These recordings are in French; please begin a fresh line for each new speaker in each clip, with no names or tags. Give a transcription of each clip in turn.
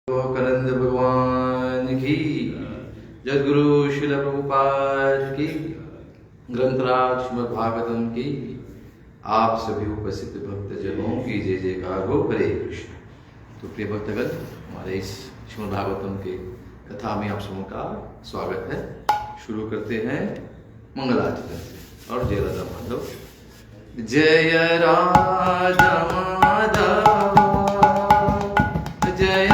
कनंद भगवान की, जगद्गुरु श्रील प्रभुपाद की, ग्रंथराज श्रीमद् भागवतम की, आप सभी उपस्थित भक्तजनों की जय जयकार हो। हरे कृष्ण। तो प्रिय भक्तगण, हमारे इस श्रीमद् भागवतम के कथा में आप सबों का स्वागत है। शुरू करते हैं मंगलाचरण से। और जय राधा माधव, जय राधा माधव, जय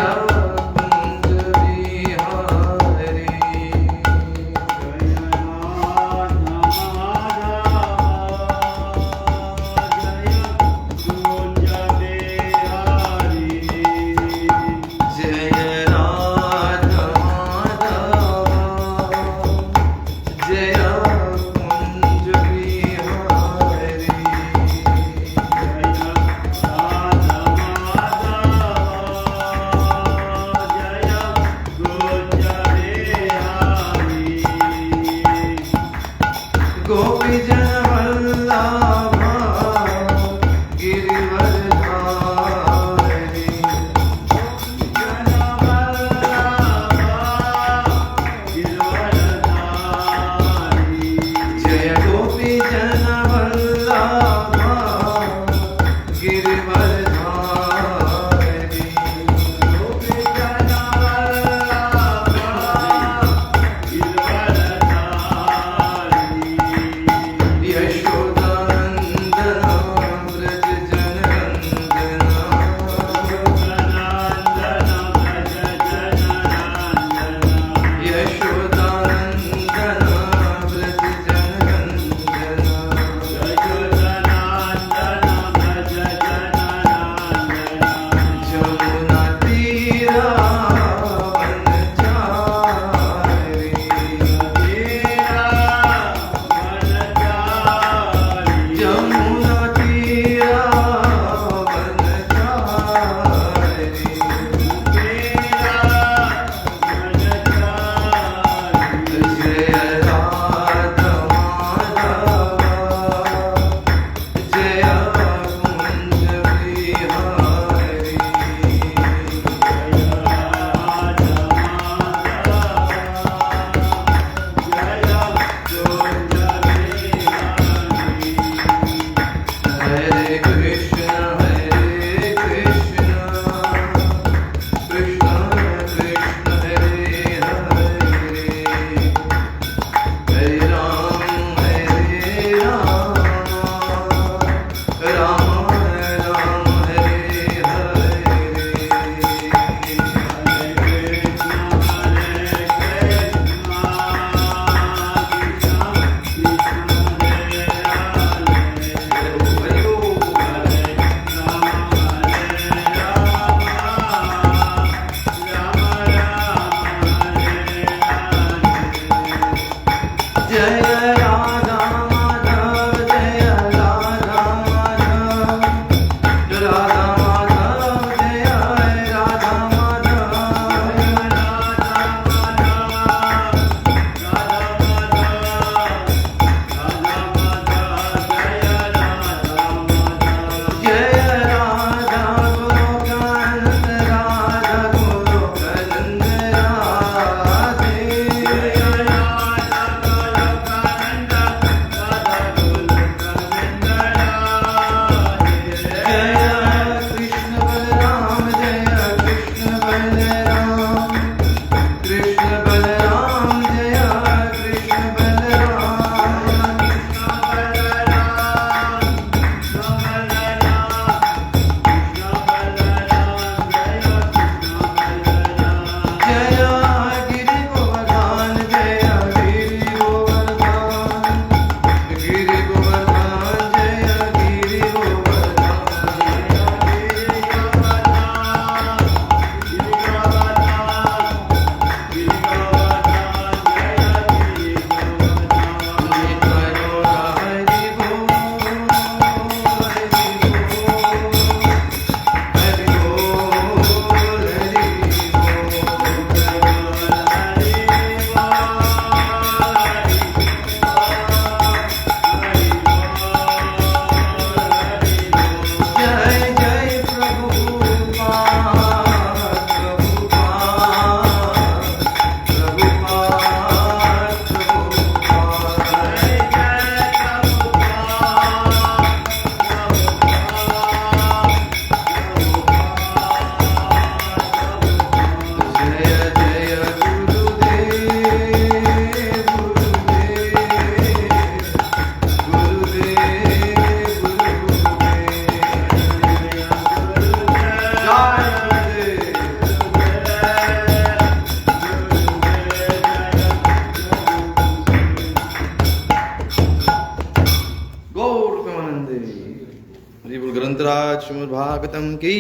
भागवतम की।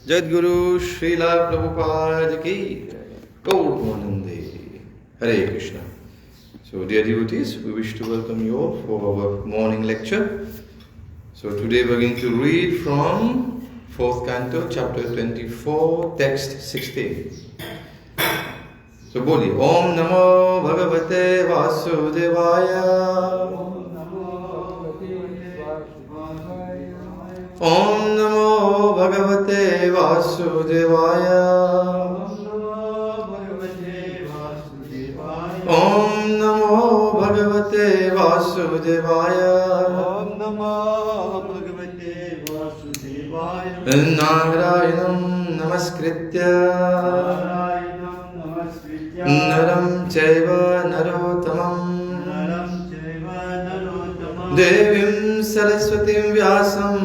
जगद्गुरु श्रीला प्रभुपाद की। गौरवानंदे। Hare Krishna. So dear devotees, we wish to welcome you all for our morning lecture. So today we are going to read from 4th canto, chapter 24, text 16. So boli Om Namo Bhagavate Vasudevaya. Om Namo Bhagavate Vasudevaya. Om Namo Bhagavate Vasudevaya.
Om Namo Bhagavate Vasudevaya.
Narayanam Namaskritya Naram Chaiva Narottamam Devim Saraswatim Vyasam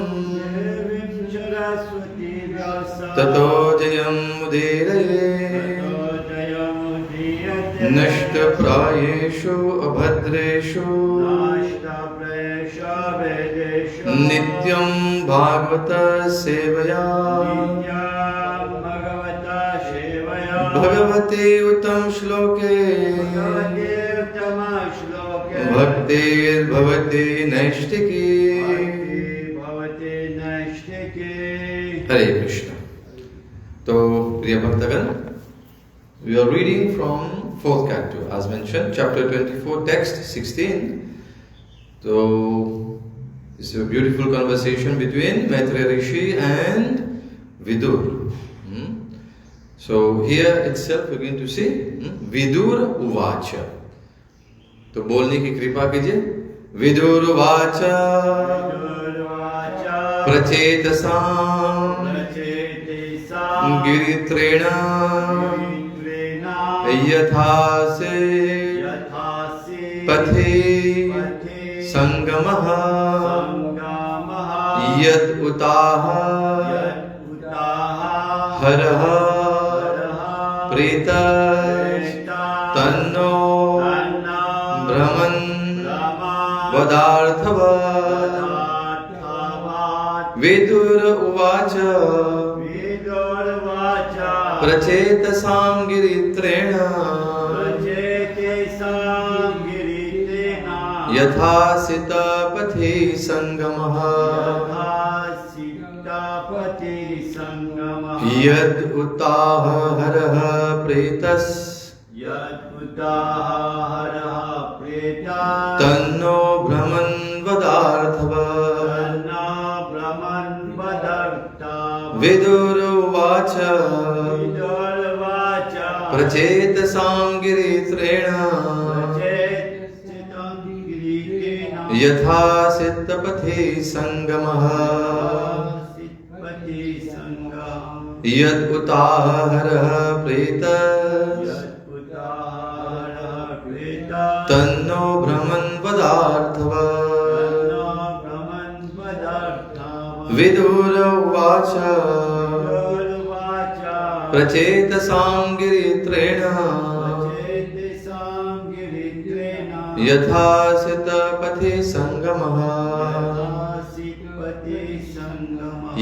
Tato Jayam Udiraye Nashta Prayeshu Abhadreshu Nityam Bhagavata Sevaya Bhagavate Uttam Shloke Bhaktir Bhavati Naishtiki. Hare Krishna. So, Priya Bhaktagan, we are reading from 4th canto, as mentioned, chapter 24, text 16. So, this is a beautiful conversation between Maitreya Rishi and Vidur. So, here itself we are going to see Vidur Uvacha. तो बोलने की कृपा कीजिए. विदुर उवाचा प्रचेतसां गिरित्रेण यथासे पथे संगमः यत् उताः हरः प्रेतस्तन्नो ब्रह्मन् वदार्थवत्. विदुर उवाच प्रचेतसां गिरित्रेण यथा सितपथि संगमः यद् उताः हरः प्रेतस् तन्नो ब्रह्मन् वदार्थवत्. विदुर उवाच प्रचेतसां गिरित्रेण यथा सितपथि संगमः यद् उताः हरः प्रेतस् तन्नो ब्रह्मन् वदार्थवत्. विदुर उवाच प्रचेतसां गिरित्रेण यथा सितपथि संगमः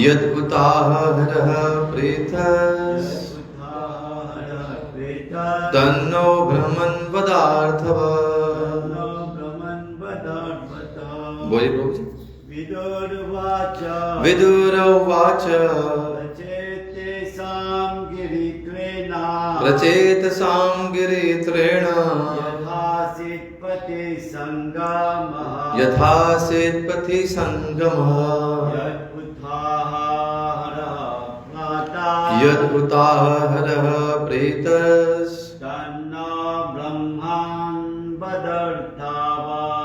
यद् उताः हरः प्रेतस् तन्नो ब्रह्मन् वदार्थवत्. बोलिए प्रभु जी. विदुर उवाच प्रचेतसां गिरित्रेण यथा सितपथि संगमः यद् उताः हरः प्रेतस्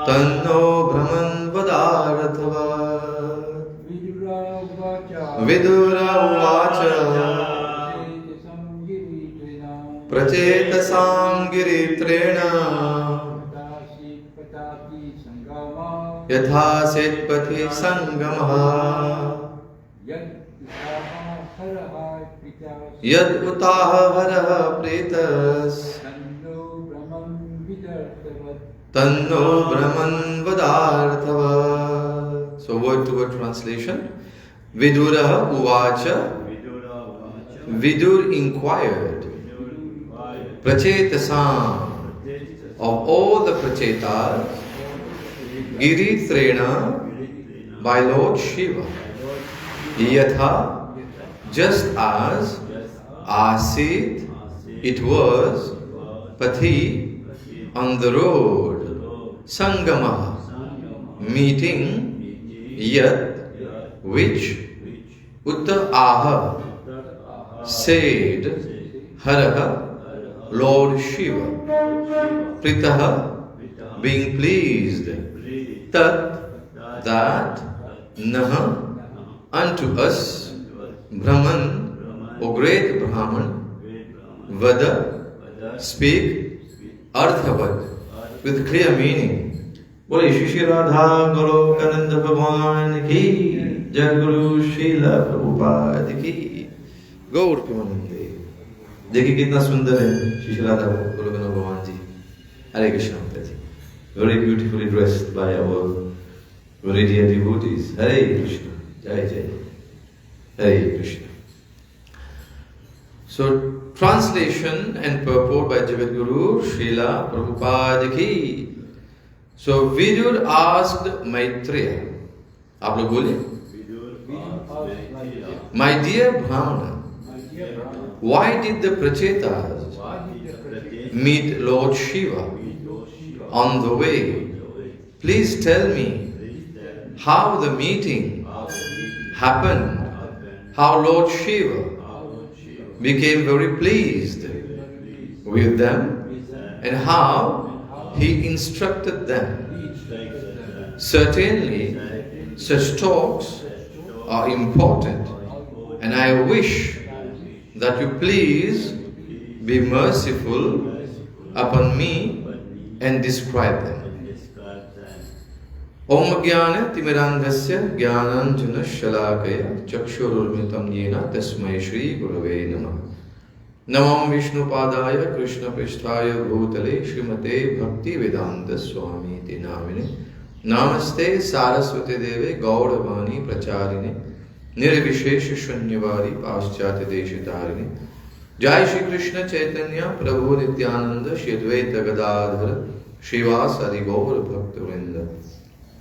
तन्नो ब्रह्मन् वदार्थवत्. विदुर उवाच प्रचेतसां गिरित्रेण यथा सितपथि संगमः यद् उताः हरः प्रेतस् तन्नो ब्रह्मन् वदार्थवत्. So word to word translation. Viduraha uvacha. Vidur inquired. Prachetasam. Of all the prachetas, Girithrena, by Lord Shiva. Yatha, just as Asit, it was Pathi, on the road, Sangama, meeting, Yat, which, Utta Aha, said, Haraha, Lord Shiva, Pritaha, being pleased, Tat, that, Naha, unto us, Brahman, O great Brahman, Vada, speak, Arthavad, with clear meaning. Bole Shri Radha Golokananda Bhagwan ki, Jaguru Srila Prabhupada ki, Gaur Premanande. देखिए कितना सुंदर है श्री राधा गोलोकनाथ भगवान जी. Hare Krishna Mataji. Very beautifully dressed by our very dear devotees. Hare Krishna. Jai Jai. Hare Krishna. So, translation and purport by Jagadguru Srila Prabhupada ki. So, Vidur asked Maitreya. आप लोग बोले? My dear Brahmana, why did the Prachetas meet Lord Shiva on the way? Please tell me how the meeting happened, how Lord Shiva became very pleased with them and how he instructed them. Certainly, such talks are important, and I wish that you please be merciful upon me and describe them. Om Jnana Timirandhasya Jnananjana Shalakaya Chakshururmitam Yena Tasmai Shri Gurave Namah. Namam Vishnu Padaya Krishna Pristhaya Bhutale Srimate Bhakti Vedanta Swami Tinamine Namaste Saraswati Deve Gauravani Pracharine Nirvishesha Shunyavadi Paschati Deshitarini Jai Shri Krishna Chaitanya Prabhu Nityananda Shri Advaita Gadadhara Srivasadi Gaura Bhakta Vrinda.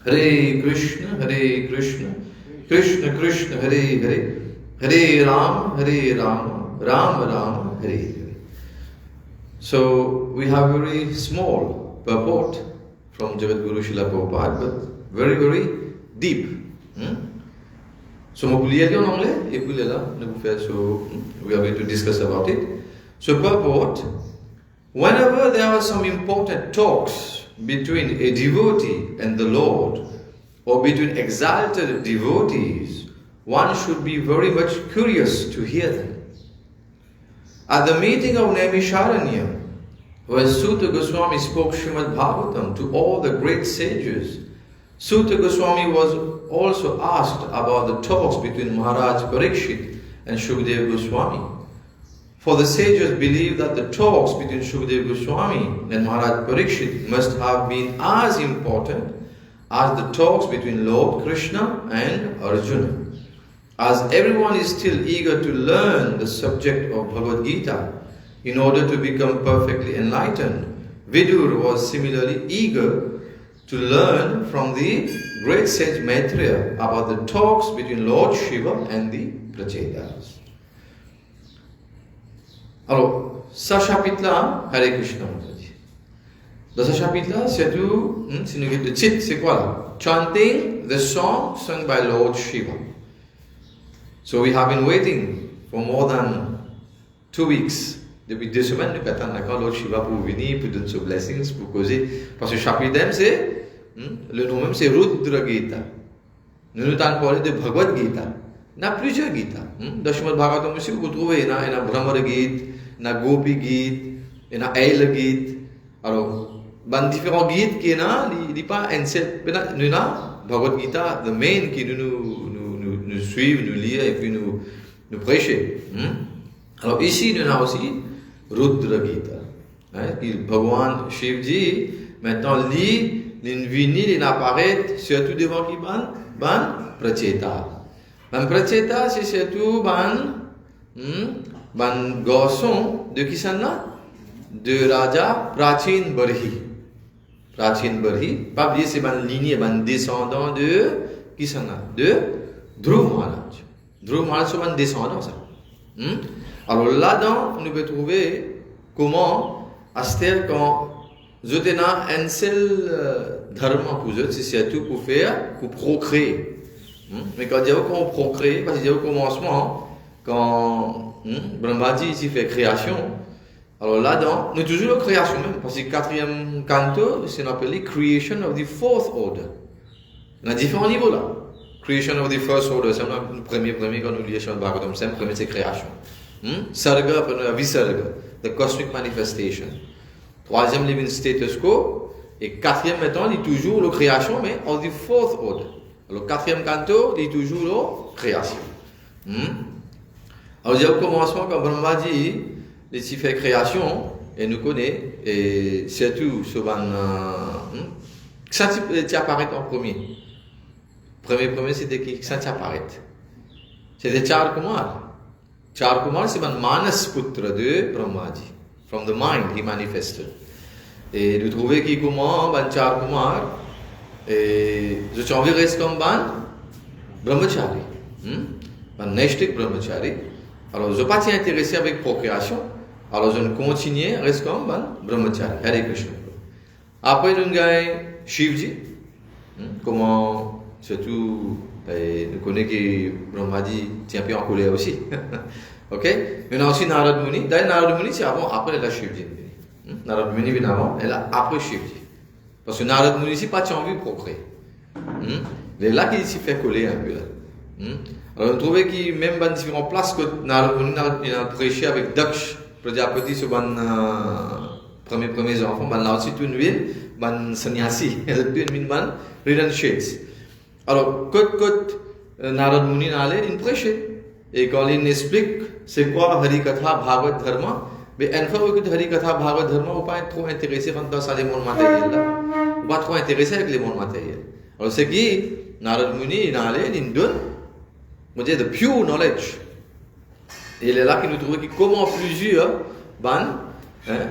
Hare Krishna Krishna Krishna Hare Hare Hare Rama Rama Rama Hare Hare. So we have very small purport from Jagadguru Srila Prabhupada, but very, very deep. So we are going to discuss about it. So purport, whenever there are some important talks between a devotee and the Lord, or between exalted devotees, one should be very much curious to hear them. At the meeting of Naimisharanya, when Sutta Goswami spoke Srimad Bhagavatam to all the great sages, Sutta Goswami was also asked about the talks between Maharaj Parikshit and Shukdev Goswami. For the sages believe that the talks between Shukdev Goswami and Maharaj Parikshit must have been as important as the talks between Lord Krishna and Arjuna. As everyone is still eager to learn the subject of Bhagavad Gita in order to become perfectly enlightened, Vidur was similarly eager to learn from the great sage Maitreya about the talks between Lord Shiva and the Prachetas. Alors, ce chapitre-là, Hare Krishna, dans ce chapitre-là, c'est tout, le titre, c'est quoi là? Chanting the song sung by Lord Shiva. So we have been waiting for more than 2 weeks. Depuis 2 semaines, nous attendons d'accord Lord Shiva pour venir, pour donner ses blessings, pour causer. Parce que le chapitre M, c'est, le nom même, c'est Rudra Gita. Nous allons parler de Bhagavad Gita. Il y a plusieurs Gita. Dans Srimad Bhagavatam aussi, vous trouvez, il y a Brahmara Gita, il y a Gopi Gita, il y a Aila Gita. Alors, dans différents Gita qui sont, il n'y a pas un seul. Nous avons Bhagavad Gita, the main qui nous suivent, nous lisent et puis nous prêcher. Alors ici, nous avons aussi Rudra Gita. Bhagwan Shivji, maintenant, lit, l'invini, il apparaît surtout devant qui ban Pracheta. ban Pracheta, c'est surtout ban garçon de qui ça là? De Raja Prachin Barhi. Prachin Barhi, pas oublier c'est ban lignée, ban descendant de qui ça là? De Dhruv Maharaj. Dhruv Maharaj c'est ban descendant ça. Alors là-dedans, on peut trouver comment Astel quand Zotena un seul dharma pour eux, c'est surtout pour faire, pour procréer. Mais quand on procrée, parce que au commencement, quand Brahmaji ici fait création, alors là-dedans, nous toujours la création même, parce que le quatrième canto, c'est appelé Creation of the Fourth Order. Il y a différents niveaux là. Creation of the First Order, c'est le premier quand nous lisons le Bhagavatam, c'est le premier, c'est création. Sarga, Visarga, the Cosmic Manifestation. Troisième, living status quo. Et quatrième, maintenant, il est toujours la création, mais of the fourth order. Alors, quatrième canto, il est toujours la création. Alors, il y a au commencement, quand Brahma dit, il fait création, et nous connaît, et surtout, souvent, ça apparaît en premier. Premier, c'était qui? Ça apparaît. C'était Char Kumar. Char Kumar, c'est un Manas Putra de Brahmaji. From the mind, he manifested. Et nous trouvons qu'il comment, Char Kumar, et je suis envie reste comme Brahmachari. Naishtik Brahmachari. Alors, je ne suis pas intéressé avec procréation. Alors, je continue, reste comme Brahmachari. Hare Krishna. Après, nous avons Shivji. Comment, surtout, nous connaissons que Brahmaji tient un peu en colère aussi. Ok? Mais on a aussi Narad Muni. D'ailleurs, Narad Muni, c'est avant, après la Shivji. Narad Muni vient avant, et là, après Shivji. Parce que Narad Muni, c'est pas envie de procréer. C'est là qu'il s'y fait coller un peu. Là. Alors, on trouvait qu'il même dans différentes places que Narad Muni a prêché avec Daksh, Prajapati, sur les premiers enfants, là aussi, tout une ville, sannyasi, tout une ville, Ridan Shades. Alors, quand Narad Muni allait, il prêchait. Et quand il explique c'est quoi Harikatha Bhagavad Dharma, mais une fois que Harikatha Bhagavad Dharma, on ne pas être trop intéressé dans les mondes matériels. On ne pas trop intéressé avec les mondes matériels. Alors, c'est qui Narad Muni, il allait, il donne, on dit, the pure knowledge. Et il est là qu'il nous trouve comment plusieurs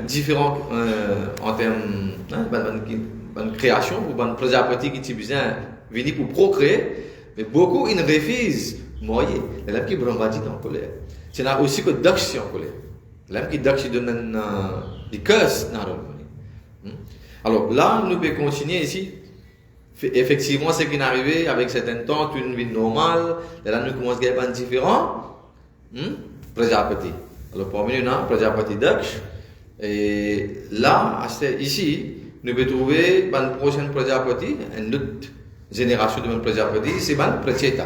différents en termes de création, ou de Prajapati qui besoin venir pour procréer, mais beaucoup ils refusent. Moyen, l'homme qui Brahmaji est en colère. C'est là aussi que Daksh est en colère. L'homme qui Daksh donne des curses dans le Alors là, nous pouvons continuer ici. Effectivement, ce qui est arrivé avec certains temps, une vie normale, là nous commençons à être différents. Prajapati. Alors parmi nous, Prajapati Daksh. Et là, ici, nous pouvons trouver une prochaine Prajapati, une autre génération de Prajapati, c'est Pracheta.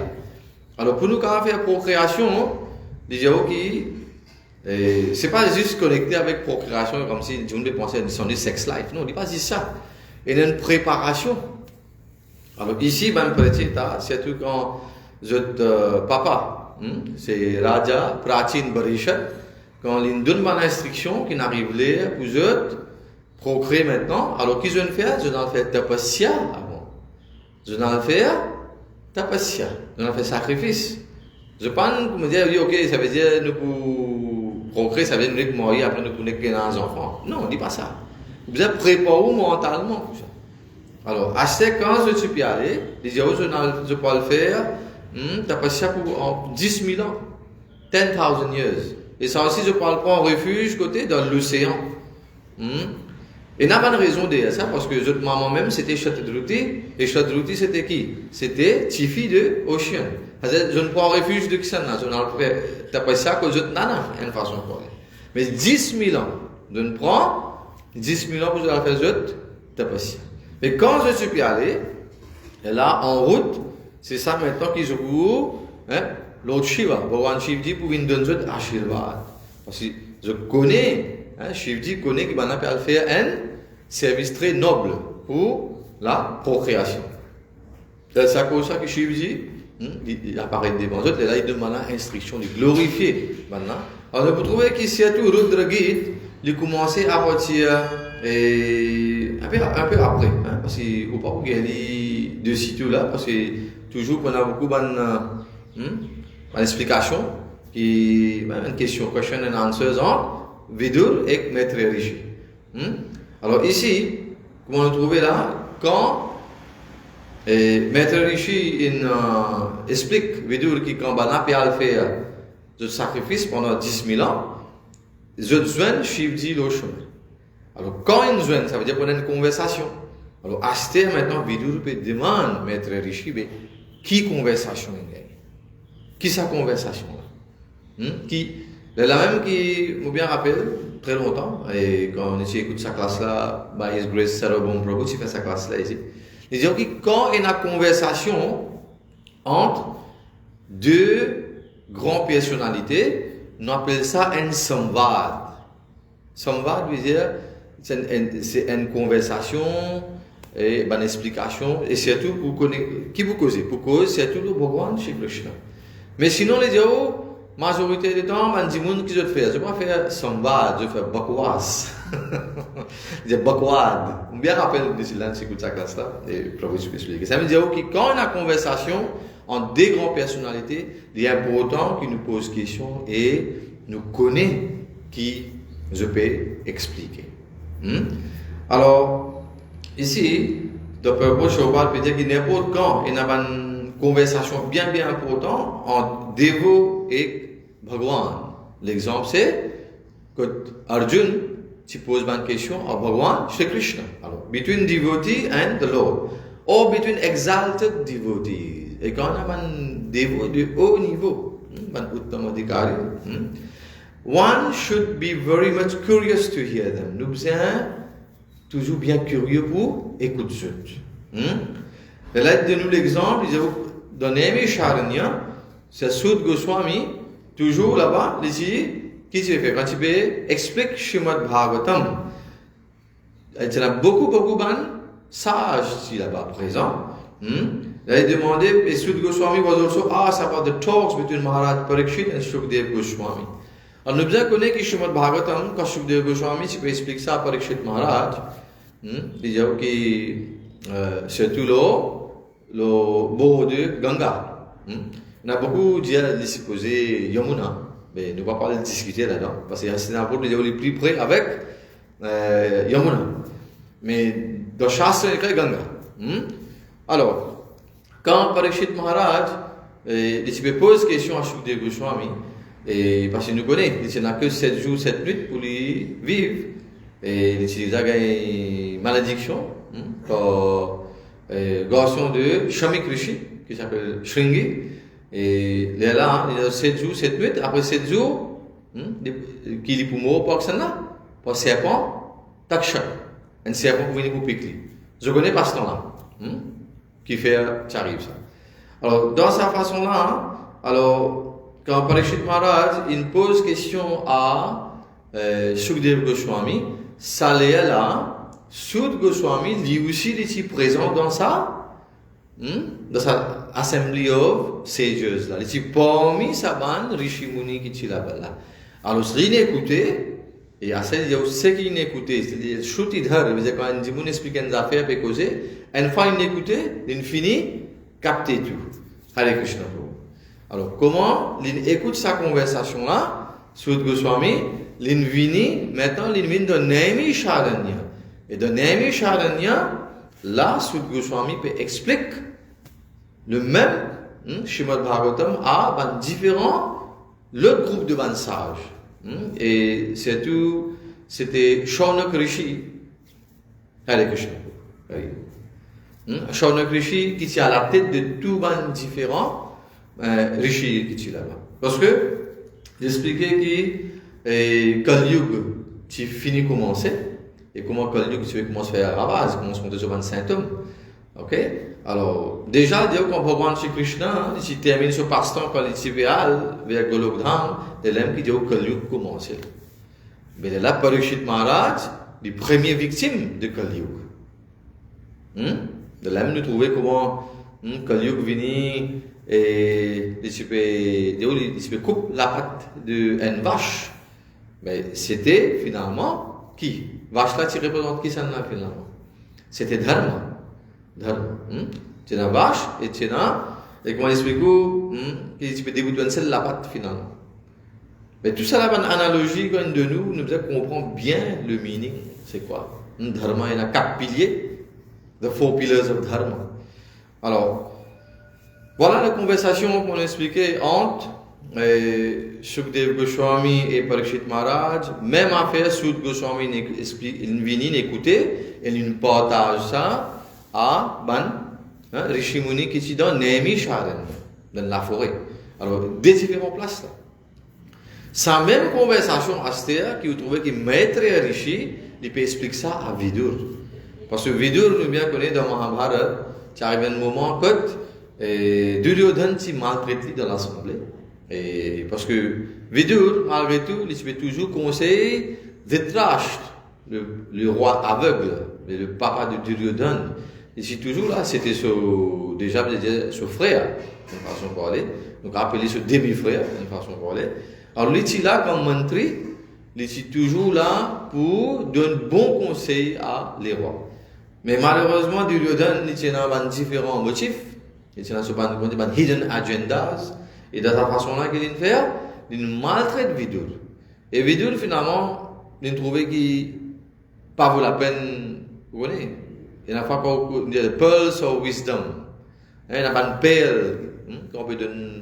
Alors pour nous, quand on fait la procréation, les gens qui c'est pas juste connecté avec procréation comme si on pensait à du sex life. Non, on n'est pas juste ça. Il y a une préparation. Alors ici, surtout quand votre papa, c'est Raja Prachin Barishat, quand il donne une instruction qui n'arrive là pour eux procréer maintenant, alors qu'ils ont fait, je n'en fais tapasya avant. Je n'en fais tapasya, on a fait sacrifice. Je pense que me dire, oui, ok, ça veut dire nous pour procréer, ça veut dire nous mourir après nous connaître des enfants. Non, on ne dit pas ça. Vous êtes préparé mentalement pour ça. Alors, à ce quand je suis allé, les gens, je peux le faire, tapasya pour 10 000 ans, 10,000 years. Et ça aussi, je peux le prendre en refuge côté dans l'océan. Et n'a pas de raison de ça, parce que maman même c'était Shatadruti, et Shatadruti c'était qui? C'était Tifi de Ocean. Je ne prends refuge de Kisana, je n'ai pas ça que je n'ai pas une façon de parler. Mais 10 000 ans, je ne prends 10 000 ans pour je faire je n'ai pas ça. Mais quand je suis allé, et là en route, c'est ça maintenant qu'ils jouent, l'autre Shiva, Bhagavan Shivji pour une donner de Ashirvad. Parce que je connais, Shivji connaît qu'il va faire un service très noble pour la procréation. C'est ça pour ça que Shivji, il apparaît devant eux, et là il demande l'instruction de glorifier maintenant. Alors vous trouvez qu'ici à tout Rudra Gita, il commençait à partir un peu après, parce qu'il ne faut pas qu'il y ait de situ là, parce que toujours qu'on a beaucoup Une explication, une question and answers entre Vidur et Maître Rishi. Alors ici, comment on trouve là, quand Maître Rishi explique Vidur qui quand Bana a fait de sacrifice pendant 10 000 ans, je joins Shivji le chemin. Alors quand il joint, ça veut dire qu'on a une conversation. Alors Aster maintenant Vidur peut demander Maître Rishi, qui conversation il y a? Qui sa conversation là? Qui la même qui me bien rappelle très longtemps et quand on écoute sa classe là, by His Grace Sarvabhauma Prabhu qui fait sa classe là ici. Il dit que quand il y a une conversation entre deux grandes personnalités, on appelle ça un samvad. Samvad veut dire c'est une conversation et une explication et surtout pour connaître qui vous causez pour cause surtout le Bhagwan Shri Krishna. Mais sinon les gens majorité du temps man dit monde qui je fais je pas faire samvad je fais bakwas. Je bakwad. On bien rappelle de cela c'est écoute sa classe là et Prabhu explique. Ça veut dire que quand on a une conversation entre deux grandes personnalités, il est important qu'ils nous posent question et nous connaissent qui je peux expliquer. Alors, ici, le peuple Chopal peut dire que n'importe quand, il y a une conversation bien importante entre Devo et Bhagwan. L'exemple, c'est que Arjun pose une question à Bhagwan Shri Krishna. Alors, between devotee and the Lord, or between exalted devotees. Et quand on a un dévot de haut niveau, un uttamadhikari, one should be very much curious to hear them. Nous sommes toujours bien curieux pour écouter. Et là, donne-nous l'exemple, dans Nemi Charanya, c'est Sud Goswami, toujours là-bas, ici, qui se fait quand il explique Srimad Bhagavatam. Il y a beaucoup de sages ici là-bas présents. Il a demandé, et Sud Goswami was also asked about the talks between Maharaj Parikshit and Shukdev Goswami. Alors, nous devons connaître que Srimad Bhagavatam, quand Shukdev Goswami, tu peux expliquer ça à Parikshit Maharaj, il dit que c'est tout le beau de Ganga. On a beaucoup dit supposé Yamuna, mais nous ne va pas discuter là-dedans, parce que c'est un peu les plus près avec Yamuna. Mais dans le Shastra, il y a Ganga. Alors, quand Parikshit Maharaj il pose question à Shukdev Goswami, et parce qu'il nous connaît, il n'a que 7 jours, 7 nuits pour lui vivre. Et il a une malédiction pour garçon de Shamik Rishi, qui s'appelle Shringi. Et il est là, il a 7 jours, 7 nuits. Après 7 jours, qu'il est pour mourir pour Aksana, pour serpent, Taksha. Un serpent pour venir pour piquer. Je connais pas ce temps-là. Qui fait, ça arrive ça. Alors, dans sa façon-là, alors, quand Parikshit Maharaj il pose question à Shukdev Goswami, ça l'est là, Shukdev Goswami lui aussi il est présent dans sa assembly of sages là, il est parmi sa bande Rishi Muni qui est là-bas. Alors, il écouté, et à il y a aussi qui écouté, c'est-à-dire Shruti Dhar, quand un Dimun explique une affaire, peut causer, une fois il écouté, il finit capter tout. Hare Krishna. Alors, comment il écoute sa conversation là, Sud Goswami, il vient maintenant, il vient de Nemi Charanya. Et de Nemi Charanya, là, Sud Goswami peut expliquer le même Srimad Bhagavatam à différents l'autre groupe de sages. Et c'est tout, c'était Shaunak Rishi. Hare Krishna. Shaunak Rishi qui est à la tête de tous les différents Rishi qui est là-bas. Parce que j'expliquais que Kali Yuga, tu finis commencer, et comment Kali Yuga tu commences à faire à la base, commence à compter sur 25 hommes. Ok? Alors, déjà, quand Bhagwan Shri Krishna, il termine ce passe-temps quand il est vers Golokdham, il aime qu'il dit que Kali Yuga commence. Mais là, Parikshit Maharaj, les premières victimes de Kali Yuga. De là, nous trouvons comment Kali Yuga vient et il coupe la patte d'une vache. Mais c'était finalement qui? Vache là, tu représentes qui ça là finalement? C'était Dharma. C'est une vache et c'est Et comment expliquer qu'il peut dégoûter une seule la patte finalement. Mais tout ça, là, une analogie de nous comprend bien le meaning. C'est quoi? Un dharma, il y a 4 piliers. The 4 pillars of dharma. Alors, voilà la conversation qu'on a expliquée entre Shukdev Goswami et Parikshit Maharaj. Même affaire, Sud Goswami il vient écouter et il partage ça à Rishi Muni qui est dans Nemi Sharan, dans la forêt. Alors, des différentes places là. Sa même conversation Astéa qui vous trouvez que Maître Rishi, il peut expliquer ça à Vidur. Parce que Vidur, nous bien connaît dans Mahabharata, il arrive un moment que Duryodhana s'est maltraité dans l'assemblée. Et parce que Vidur, malgré tout, il fait toujours conseiller Dhritarashtra, le roi aveugle, le papa de Duryodhana. Il est toujours là, c'était déjà son frère, d'une façon de parler. Donc appelé ce demi-frère, d'une façon de parler. Alors, il est là comme mantri, il est toujours là pour donner bons conseils à les rois. Mais malheureusement, Duryodhana, il est dans différents motifs, il est dans hidden agendas, et de cette façon-là qu'il fait, il maltraite Vidur. Et Vidur, finalement, il trouvait qu'il pas vaut la peine, vous voyez, il n'a pas encore dit the pearls of wisdom. Il n'a pas une perle qu'on peut donner.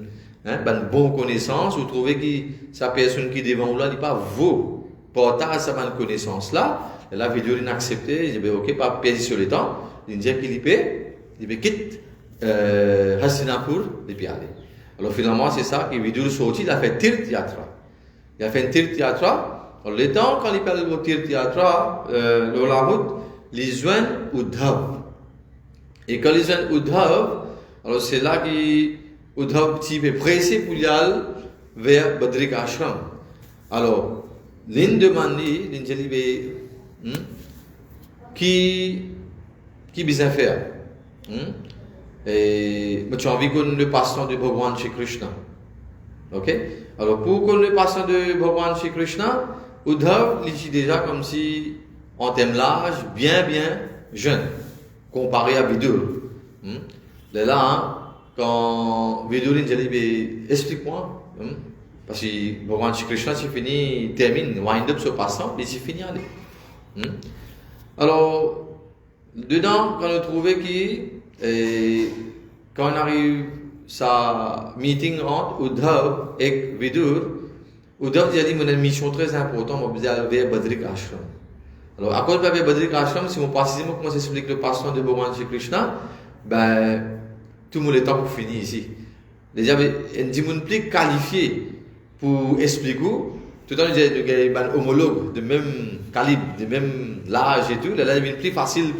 Une bonne connaissance, vous trouvez que sa personne qui est devant vous là, n'est pas vous partage sa bonne connaissance là, et là, Vidur il a accepté, il dit, ok, pas perdre sur le temps, il dit qu'il peut quitter Hastinapur, il peut aller. Alors finalement, c'est ça que Vidur sorti, il a fait Tirth Yatra. Il a fait un Tirth Yatra, alors le temps, quand il parle de Tirth Yatra, le Lahut, il joint Uddhav. Et quand il joint Uddhav, alors c'est là qu'il Uddhav est pressé pour y aller vers Badrik Ashram. Alors, l'une demande, l'une dit, qui besoin faire? Et tu as envie qu'on le passant de Bhagavan Shri Krishna. Ok? Alors, pour qu'on le passant de Bhagavan Shri Krishna, Uddhav, il dit déjà comme si, en termes d'âge, bien jeune, comparé à Vidur. Là, quand Vidur dit, explique-moi, parce que Bhagavan Shri Krishna, c'est fini, termine, wind up ce passant, mais c'est fini aller. Alors, dedans, quand on trouvait quand on arrive sa meeting entre Uddhav et Vidur, Uddhav dit, mon mission très importante, on va aller vers Badrik Ashram. Alors, à cause de Badrik Ashram, si on précisément comment s'explique le passant de Bhagavan Shri Krishna, tout le monde est temps pour finir ici. Déjà, il y a des gens plus qualifiés pour expliquer. Tout le temps, il y a des homologues de même calibre, de même âge et tout. Là, il est plus facile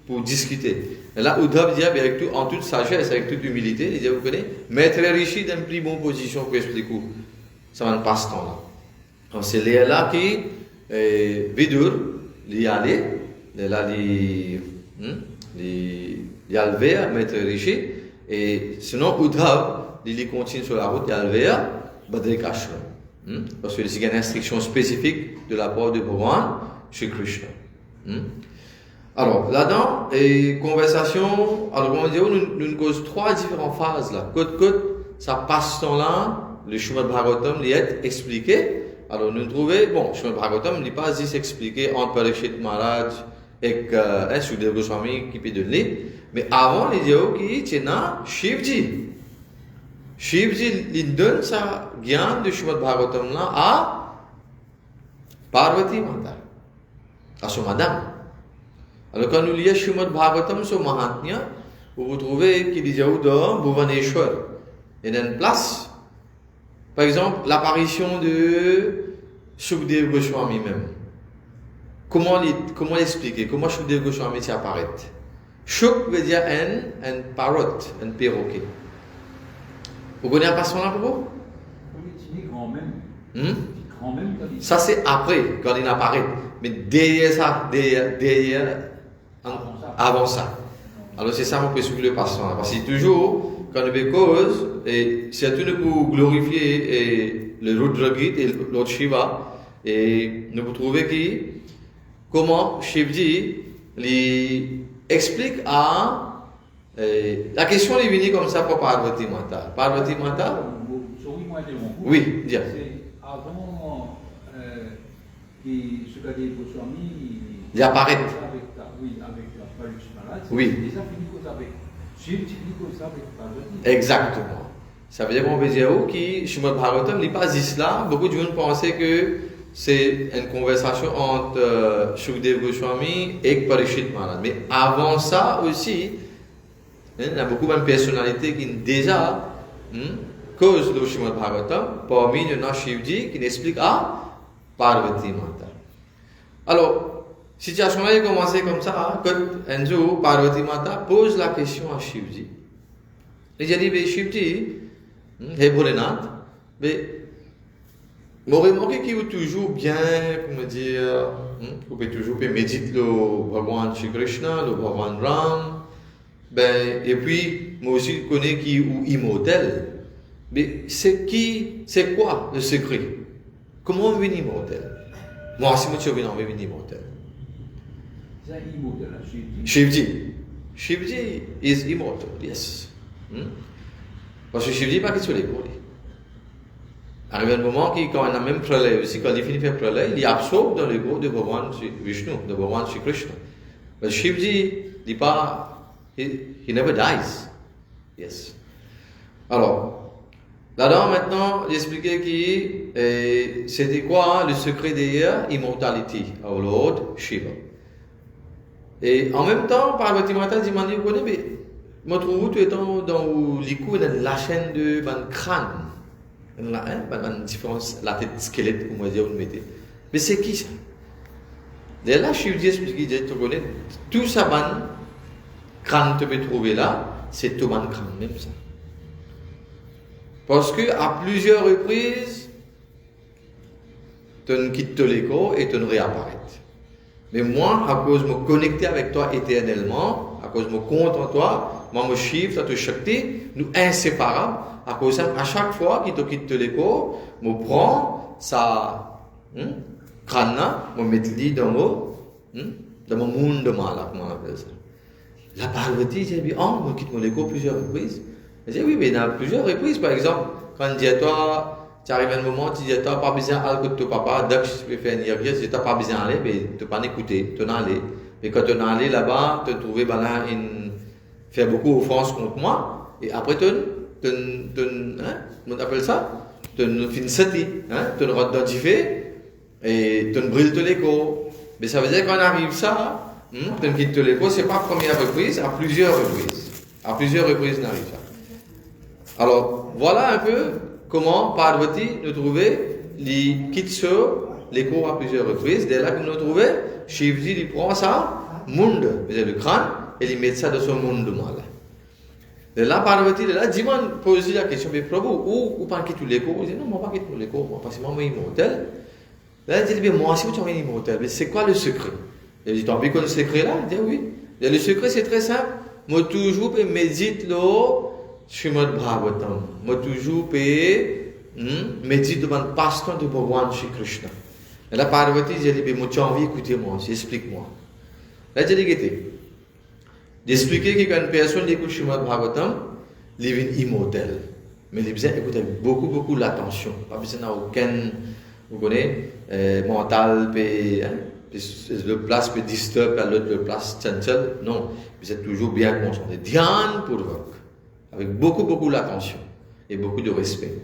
pour discuter. Et là, Uddhav dit, avec tout, en toute sagesse, avec toute humilité, il dit, vous connaissez, Maître Rishi dans une plus bonne position pour expliquer. Ça va passe temps là. Donc, c'est là qui, Vidur, il y allait, là, il y a le vers, Maître Rishi, et sinon, Uddhav, il continue sur la route, il y a le vers, Badrik Ashram. Parce que c'est une instruction spécifique de la part de Bhagavan Shri Krishna. Alors, là-dedans, conversation, alors, on dit, nous cause 3 différentes phases là. Côte, ça passe temps-là, le Srimad Bhagavatam, il est expliqué. Alors, nous trouvons, bon, Srimad Bhagavatam, il n'est pas juste expliqué entre Parikshit Maharaj et Shukdev Goswami qui peut donner. Mais avant, il dit, qu'il y a Shivji. Shivji, il donne sa gyan de Srimad Bhagavatam là à Parvati Mata, à son madame. Alors quand nous lisons Srimad Bhagavatam sur Mahatmya, vous trouvez qu'il dit dans Bhuvaneshwar. Il y a une place, par exemple, l'apparition de Shukdev Goswami même. Comment l'expliquer? Comment Shukdev Goswami apparaît? Shuk veut dire un parrot, un perroquet. Vous connaissez la façon là pour vous?
Oui, tu dis grand même. Grand même,
ça c'est après, quand il apparaît. Mais derrière ça, avant ça. Alors c'est ça qu'on peut suivre le passant. Parce que toujours, quand on fait cause, et c'est tout pour glorifier le Rudragit et l'autre Shiva, et nous trouvons comment Shivji lui explique à La question est venue comme ça pour Parvati Mata. Parvati Mata, oui, dis.
C'est avant que Sukadeva Goswami
Il apparaît.
avec la paluche malade.
Oui.
C'est déjà fini comme ça avec. Shiv fini comme ça avec Parvati.
Exactement. Ça veut dire qu'on veut dire que Srimad Bhagavatam n'est pas islam. Beaucoup de gens pensaient que c'est une conversation entre Shukadeva Goswami et Parikshit Maharaj. Mais avant ça aussi, il y a beaucoup de personnalités qui déjà causent le Srimad Bhagavatam. Parmi il y en a Shivji qui explique à Parvati Mata. Alors, situation a commencé comme ça, quand un jour Parvati Mata pose la question à Shivji. Il a dit, mais Shivji, Hey Bholenath, mais vous remarquez qu'il est toujours bien, comment dire, vous pouvez toujours méditer le Bhagavan Shri Krishna, le Bhagavan Ram, ben, et puis moi aussi je connais qui est immortel. Mais c'est quoi le secret? Comment on devient immortel? Moi, si je veux devenir immortel.
C'est immortel, Shivji.
Shivji is immortal, yes. Parce que Shivji n'est pas sur les cours. Arrive un moment qui, quand on a même pralay aussi, quand il finit de faire pralay, il absorbe dans l'ego de Bhagavan Vishnu, de Bhagavan Shri Krishna. Mais Shivji, il n'est pas, he never dies. Yes. Alors, là-dedans, maintenant, j'expliquais que c'était quoi le secret de l'immortalité au Lord Shiva. Et en même temps, Parvati Mata dit, vous connaissez, mais moi, je trouve que dans l'écho, la chaîne de crâne. Il y a une différence, la tête squelette, comme on dit, on mettait. Mais c'est qui ça? Et là, je suis dit, tu connais, tout ça, crâne que tu peux trouver là, c'est tout crâne, même ça. Parce qu'à plusieurs reprises, tu quittes l'écho et tu réapparais. Mais moi, à cause de me connecter avec toi éternellement, à cause de me compte en toi, moi, me chiffre, te shakti, nous inséparables. À cause de ça, à chaque fois qu'il te quitte l'écho, je prends sa crâne, je me mets dans mon monde de mal, comment on appelle ça. La Parvati, j'ai dit, je quitte mon écho plusieurs reprises. J'ai dit, oui, mais dans plusieurs reprises, par exemple, quand je dis à toi, tu arrives à un moment, tu dis à toi, pas besoin d'aller avec ton papa, dès que je peux faire une yagya, tu n'as pas besoin d'aller, mais tu n'as pas écouté, tu n'as allé. Mais quand tu es allé là-bas, tu as trouvé là, faire beaucoup d'offenses contre moi, et après, on appelle ça, tu fais une sati, tu rentres dans le fait, et tu brilles de l'écho. Mais ça veut dire qu'on arrive ça, tu quittes l'écho, ce n'est pas la première reprise, à plusieurs reprises. À plusieurs reprises, on arrive ça. Alors, voilà un peu comment Parvati nous trouvait, il quitte sur l'écho à plusieurs reprises. Dès là que nous trouvait, Shivji il prend ça, monde, le crâne, et il met ça dans son monde de mal. Et là, Parvati, là, dis-moi, pose la question, mais Prabhu, où pas quitter l'écho? Il dit, non, moi pas quitter l'écho, moi, parce que moi, je suis immortel. Là, il dit, mais moi aussi, je suis immortel. Mais c'est quoi le secret? Il dit, t'as envie que le secret là? Il dit, oui. Et le secret, c'est très simple. Moi, toujours, je médite là, Srimad Bhagavatam. Moi, toujours, je médite devant le pasteur de Bhagavan Shri Krishna. Et là, Parvati, il dit, mais moi, tu as envie d'écouter moi, explique-moi. Là, il dit, d'expliquer que quand une personne écoute Srimad Bhagavatam, il est immortel. Mais il a besoin d'écouter avec beaucoup l'attention. Pas besoin d'aucun, vous connaissez, mental, le place peut disturber, l'autre le place chanchal. Non, vous êtes toujours bien concentré. Dhyan purvak, avec beaucoup l'attention et beaucoup de respect.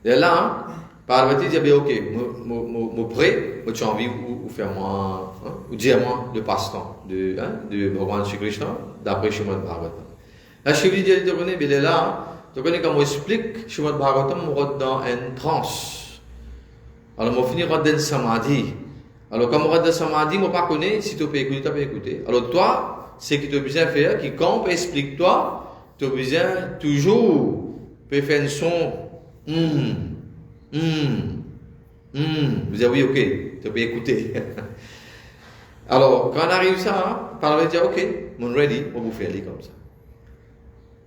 Et là, Parvati dit, ok, je prêt, je suis envie de faire moi, ou dire moi le passe-temps de Bhagavan Shri Krishna, d'après Srimad Bhagavatam. Là, Shivji dit, tu connais, mais là, tu connais comment on explique Srimad Bhagavatam, on rentre dans une transe. Alors, on finit dans une samadhi. Alors, comme on rentre dans une samadhi, on ne connaît pas si tu peux écouter, tu peux écouter. Alors, toi, ce que tu as besoin de faire, qui quand on explique toi, tu as besoin toujours de faire un son, vous dites oui, ok, tu peux écouter. Alors, quand on arrive ça, Parvati dit ok, mon ready, on vous faire comme ça.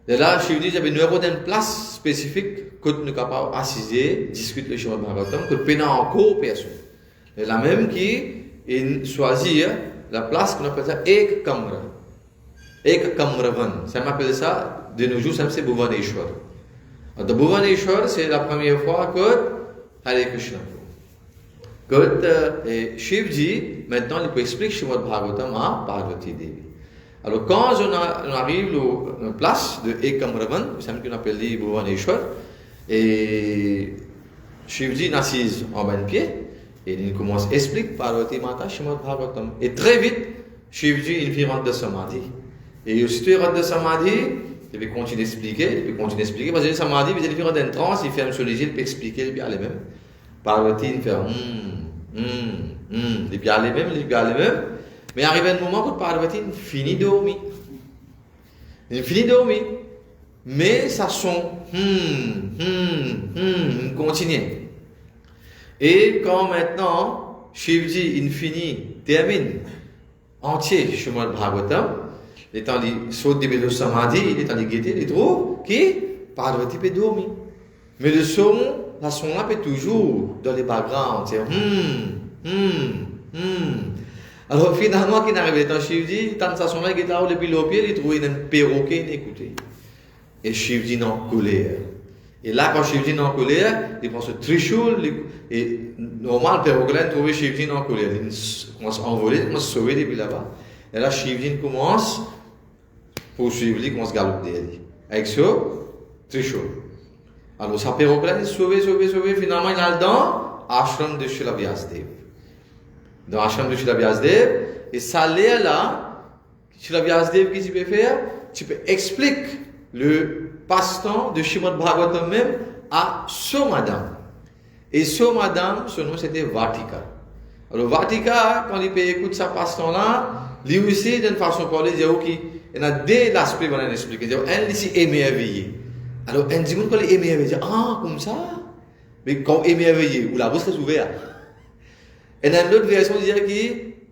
Et là, je lui dis, j'avais une place spécifique que nous sommes capables d'assiser, discuter le chemin de Bhagavatam, que nous peine encore personne. Et la même qui choisit la place qu'on appelle ça Ek Kamra. Ekam Ravan. Ça m'appelle ça, de nos jours, ça c'est Bhuvaneshwar. De Bhuvaneshwar, c'est la première fois que Hare Krishna. Que Shivji, maintenant, il peut expliquer Srimad Bhagavatam à Parvati Devi. Alors, quand on arrive à la place de Ekam Ravan, c'est ce qu'on appelle Bhuvaneshwar, et Shivji n'assise en bas de pied, et il commence à expliquer Parvati Mata Srimad Bhagavatam. Et très vite, Shivji, il rentre de Samadhi. Et aussitôt il rentre de Samadhi, il peut continuer d'expliquer, parce que Samadhi, il rentre dans trance, il ferme sur les yeux, il peut expliquer, il peut aller même. Parvati, il fait il peut aller même, mais arrive un moment où Parvati finit de dormir. Il finit de dormir, mais ça son il continue. Et quand maintenant, Shivji, il termine entier Srimad Bhagavatam, il est en saute des bédos samadhi, il est en guetter, il trouve qui Parvati peut dormir. Mais le son, la son là peut toujours dans les backgrounds, c'est Alors finalement, quand il arrive dans Shivji, tant ça son là, il est là, depuis le pied, il trouve un perroquet, il écoute. Et Shivji est en colère. Et là, quand Shivji est en colère, il pense au Trishul, et normal, le perroquet trouve Shivji en colère. Il commence à envoler, il commence à sauver depuis là-bas. Et là, Shivji commence poursuivre, il commence à galoper avec ce Trishul. Alors, sa perroquet est sauvé, finalement, il est dans l'ashram de Srila Vyasdev. Dans l'ashram de Srila Vyasdev, et ça l'est là, Srila Vyasdev, qu'est-ce que tu peux faire? Tu peux expliquer le passe-temps de Srimad Bhagavatam même à ce madame. Et ce madame, son nom c'était Vatika. Alors Vatika, quand il peut écouter sa passe-temps là, lui aussi, d'une façon de parler, il y a deux aspects qu'on a expliqué. Un, ici, émerveillé. Alors, un dit, quand il est émerveillé, ah, comme ça? Mais quand émerveillé, où la bouche est ouverte. Et dans l'autre version, il dit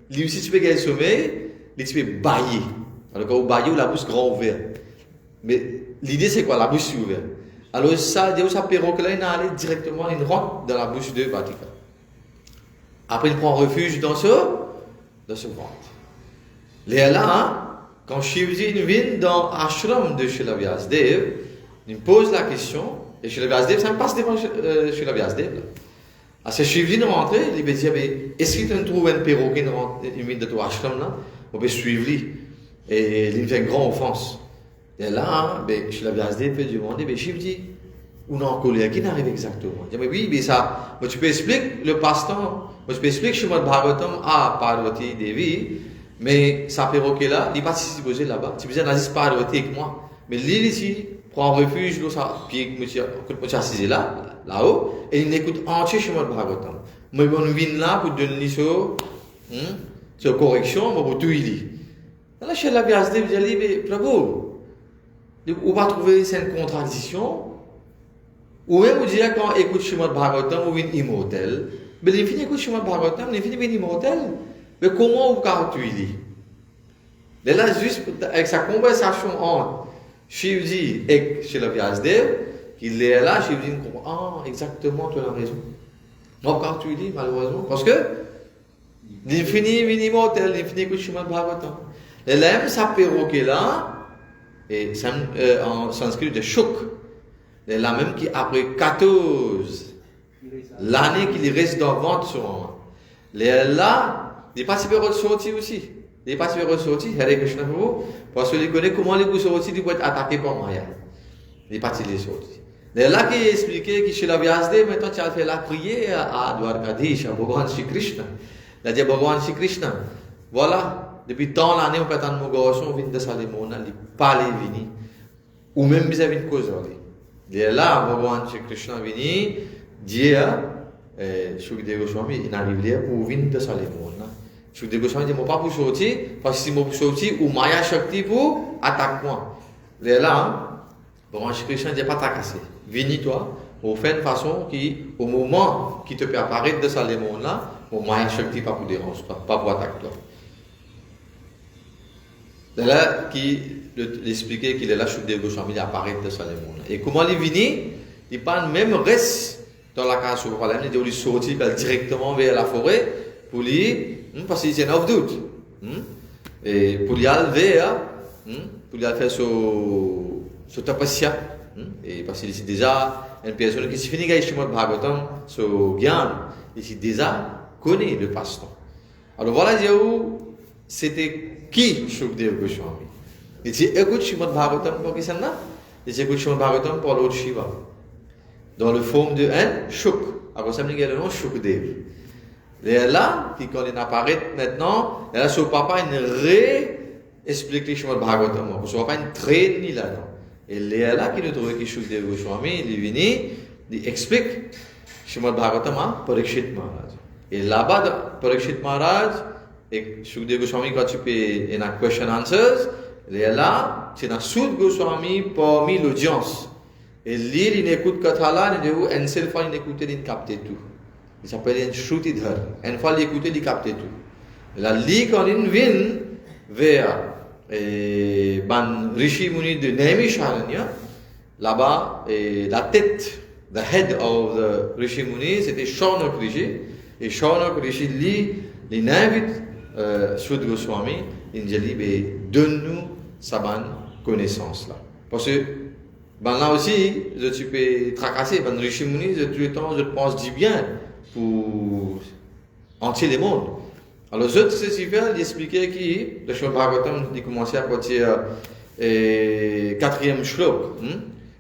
que lui aussi, tu peux gagner le sommeil, tu peux bailler. Alors, quand vous baillez, la bouche grand ouverte. Mais l'idée, c'est quoi? La bouche est ouverte. Alors, ça, ça perroquet là, il allait directement, il rentre dans la bouche de Vatika. Après, il prend refuge dans ce ventre. Là, quand Shivji vient dans l'ashram de Srila Vyasdev, il pose la question, et Srila Vyasdev, ça me passe devant Srila Vyasdev. Alors, c'est Shivji rentre, il va dire, est-ce qu'il trouve un perroquet qui vient de ton ashram là? On peut suivre lui. Et il fait une grande offense. Et là, Srila Vyasdev peut demander, Shivji, ou non, colère, qui n'arrive exactement? Il dit, mais oui, mais ça, tu peux expliquer le passe-temps, tu peux expliquer Srimad Bhagavatam à Parvati Devi, mais ça perroquet là, il n'est pas si posé là-bas. Tu peux dire, n'agis pas Parvati avec moi. Mais lui ici, prend refuge, puis je suis assis là-haut, et il écoute entier Srimad Bhagavatam. Mais on vient là pour donner cette correction, pour tout il dit. Là, Srila Vyasdev dit, mais Prabhu, on va trouver cette contradiction. Ou même vous dire quand on écoute Srimad Bhagavatam, on est immortel. Mais l'infini écoute Srimad Bhagavatam, l'infini est immortel. Mais comment vous caractérisez? Et là, juste avec sa conversation entre Shivji et Srila Vyasdev, qu'il est là, Shivji comprend, exactement, tu as raison. On caractérise malheureusement, parce que l'infini est immortel, l'infini écoute Srimad Bhagavatam. Et là, même sa perroquet là, et en sanskrit de Shuk, et là même qui après 14 l'année qu'il reste dans le ventre sur moi. Là, il n'est pas si bien ressorti aussi. Il n'est pas si bien ressorti, Hare Krishna Prabhu, parce qu'il connaît comment les coups sortis, il peut être attaqué par Maya. Il n'est pas si bien sorti. Là, qui expliqué que chez la Vyasdev, maintenant tu as fait la prière à Dwarkadish, à Bhagavan Shri Krishna. Il a dit Bhagavan Shri Krishna, voilà. Depuis tant l'année, on peut attendre mon garçon, on vient de Salimona, il parle vini, ou même vis-à-vis de cause. Et là, Bhagavan Shri Krishna vini, dire, Shukadeva Goswami, il arrive là pour venir de Salimona. Shukadeva Goswami dit, moi pas pour sortir, parce que si moi pour sortir, ou Maya Shakti pour attaquer moi. Et là, Bhagavan Shri Krishna dit, pas t'acasser. Vini toi, on fait une façon qui, au moment qui te peut apparaître de Salimona, au Maya Shakti pas pour déranger toi, pas pour attaquer toi. C'est là qui l'expliquait qu'il est là, Shukadeva Goswami, il apparaît de Salimona. Et comment il vient, il parle même reste dans la case sur le problème, il dit sortir directement vers la forêt pour lui, parce qu'il est en doute. Et pour lui aller vers pour lui faire ce tapasya, et parce qu'il est déjà une personne qui s'est fini avec Srimad Bhagavatam, ce Gyan, il déjà connaît le passe-temps. Alors voilà, c'était qui Shukdev Goswami? Il dit écoute Srimad Bhagavatam pour qui ça n'a? Il dit écoute Srimad Bhagavatam pour Lord Shiva, dans le forme de un Shuk. Alors ça me dit le nom Shukdev. Et là, qui quand il apparaît maintenant, et là, son papa, il réexplique les Srimad Bhagavatam. Son papa, il traîne là-dedans. Et là, qui nous trouve que Shukdev Goswami, il est venu, il explique Srimad Bhagavatam à Parikshit Maharaj. Et là-bas, Parikshit Maharaj, et Shukdev Goswami, quand tu peux, il y a question answers, et là, c'est dans Sud Goswami parmi l'audience. Et lui, il écoute Kathala, il dit, une seule fois, il écoute, il capte tout. Il s'appelle un Shrutidhar. Une fois l'écouter, il capte tout. La lit quand il vient vers Ban Rishi Muni de Naimisharanya, là-bas, la tête, the head of the Rishi Muni, c'était Shaunak Rishi. Et Shaunak Rishi, lui, il invite Sud Goswami, il dit, donne-nous sa bonne connaissance là. Parce que, là aussi, je peux tracasser, Ban Rishi Muni, tout le temps, je pense du bien pour entier le monde. Alors, je sais si faire, il expliquait que le Srimad Bhagavatam, il commençait à partir 4e shlok,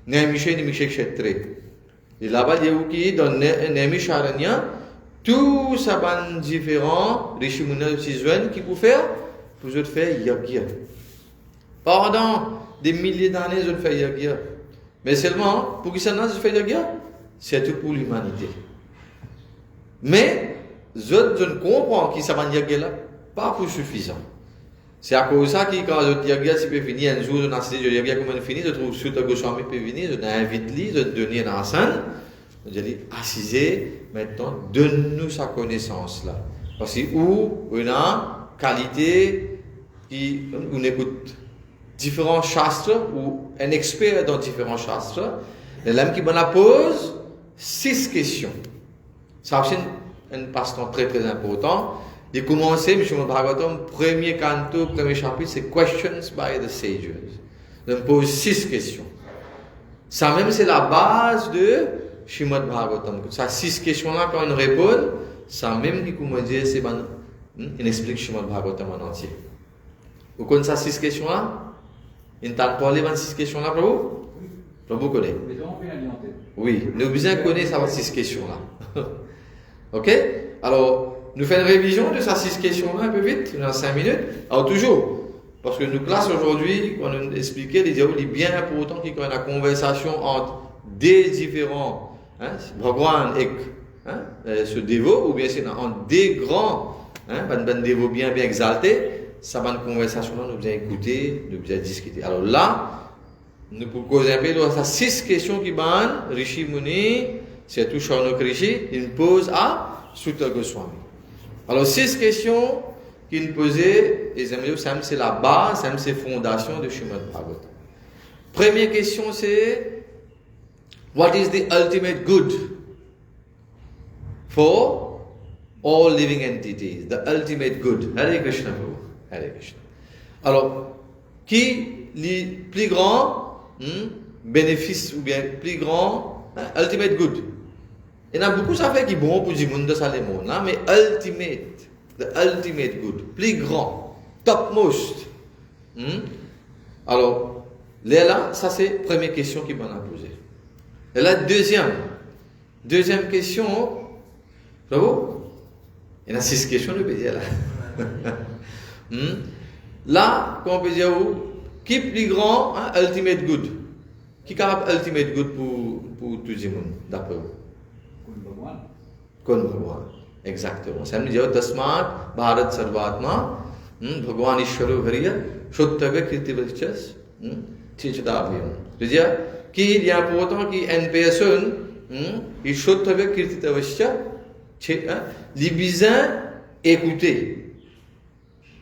Naimishe Nimishe Kshetre. Et là-bas, il y a eu qui, dans Naimisharanya, tout ça ban différents, Rishi Muni qui pour faire yagya. Pendant des milliers d'années, je fais yagya. Mais seulement, pour qui ça n'a, je fais yagya, c'est tout pour l'humanité. Mais, je ne comprends que ça va yagya là, pas pour suffisant. C'est à cause de ça que quand je yagya, si peut finir un jour, je n'ai pas de yagya comment finir, je trouve Sutta Goswami peut venir, je n'invite lui, je donne un ensemble, je dis, assisez, maintenant, donne-nous sa connaissance là. Parce que où on a qualité, on écoute différents shastres, ou un expert dans différents shastres, l'homme qui me pose 6 questions. Ça c'est un passe-temps très très important. Il commence, M. Bhagavatam, premier canto, premier chapitre, c'est Questions by the Sages. Il me pose 6 questions. Ça même c'est la base de Srimad Bhagavatam. Ça 6 questions-là, quand on répond, ça même qui commence à dire, c'est bon, il explique Srimad Bhagavatam en entier. Vous connaissez ces 6 questions-là? Il t'a parlé de 6 questions-là, Prabhu? Prabhu connaît. Oui, nous besoin connaître ces 6 questions-là. Ok? Alors, nous faisons une révision de ces 6 questions-là un peu vite, dans 5 minutes. Alors, toujours, parce que nous classe aujourd'hui, on a expliqué, il est bien important qu'il y ait une conversation entre des différents, Bhagwan et ce dévot, ou bien c'est entre des grands, des dévots bien exaltés. Ça va une conversation là, nous allons écouter, nous allons discuter. Alors là, nous pouvons causer un peu de ces 6 questions qui ban Rishi Muni, c'est tout Shaunak Rishi, il pose à Sutta Goswami. Alors 6 questions qu'il posait, et c'est la base, c'est la fondation de Srimad Bhagavatam. Première question c'est what is the ultimate good for all living entities? The ultimate good. Hare Krishna Prabhu. Hare Krishna. Alors, qui est le plus grand bénéfice ou bien plus grand ultimate good? Il y en a beaucoup ça fait qui est bon pour du monde de ça les mondes, mais the ultimate good, plus grand, topmost. Alors, là, ça c'est la première question qui m'a posée. Et la deuxième question, bravo, il y en a 6 questions de dire là. Là, comment on peut dire, qui est plus grand, ultimate good? Qui est capable ultimate good pour tout le monde, d'après vous? Kon Bhagwan. Exactement. Ça veut dire, Tasmat, Bharat Sarvatma, Bhagwan Ishvaro Hariya, Shottavya Kirtivachas, Tichadabhyam. C'est-à-dire, qu'il y a pour autant qu'il y a une personne, il Shottavya Kirtivachas, les besoins écouter.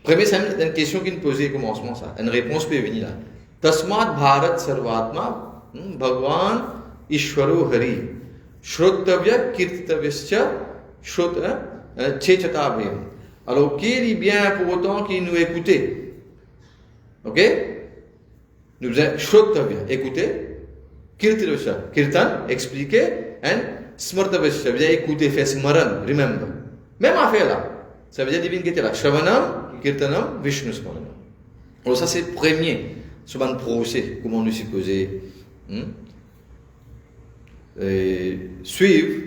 Premier, c'est une question qui nous posait au commencement, ça. Une réponse peut venir là. Tasmat Bharat Sarvatma, Bhagwan Ishvaro Hari. Shrottavya Kirtitavyascha Chechatabhyam. Alors, qu'il est bien pour autant qu'il nous écoutait. Ok? Nous faisons Shrottavya, écouter, Kirtirvasya, Kirtan, expliquer, and Smartavasya, ça veut dire écouter, faire Smaran, remember. Même affaire là. Ça veut dire divine qui était là. Shravanam, Kirtanam, Vishnu Smaranam. Alors ça c'est le premier, ce ban procès, comment nous supposer suivre,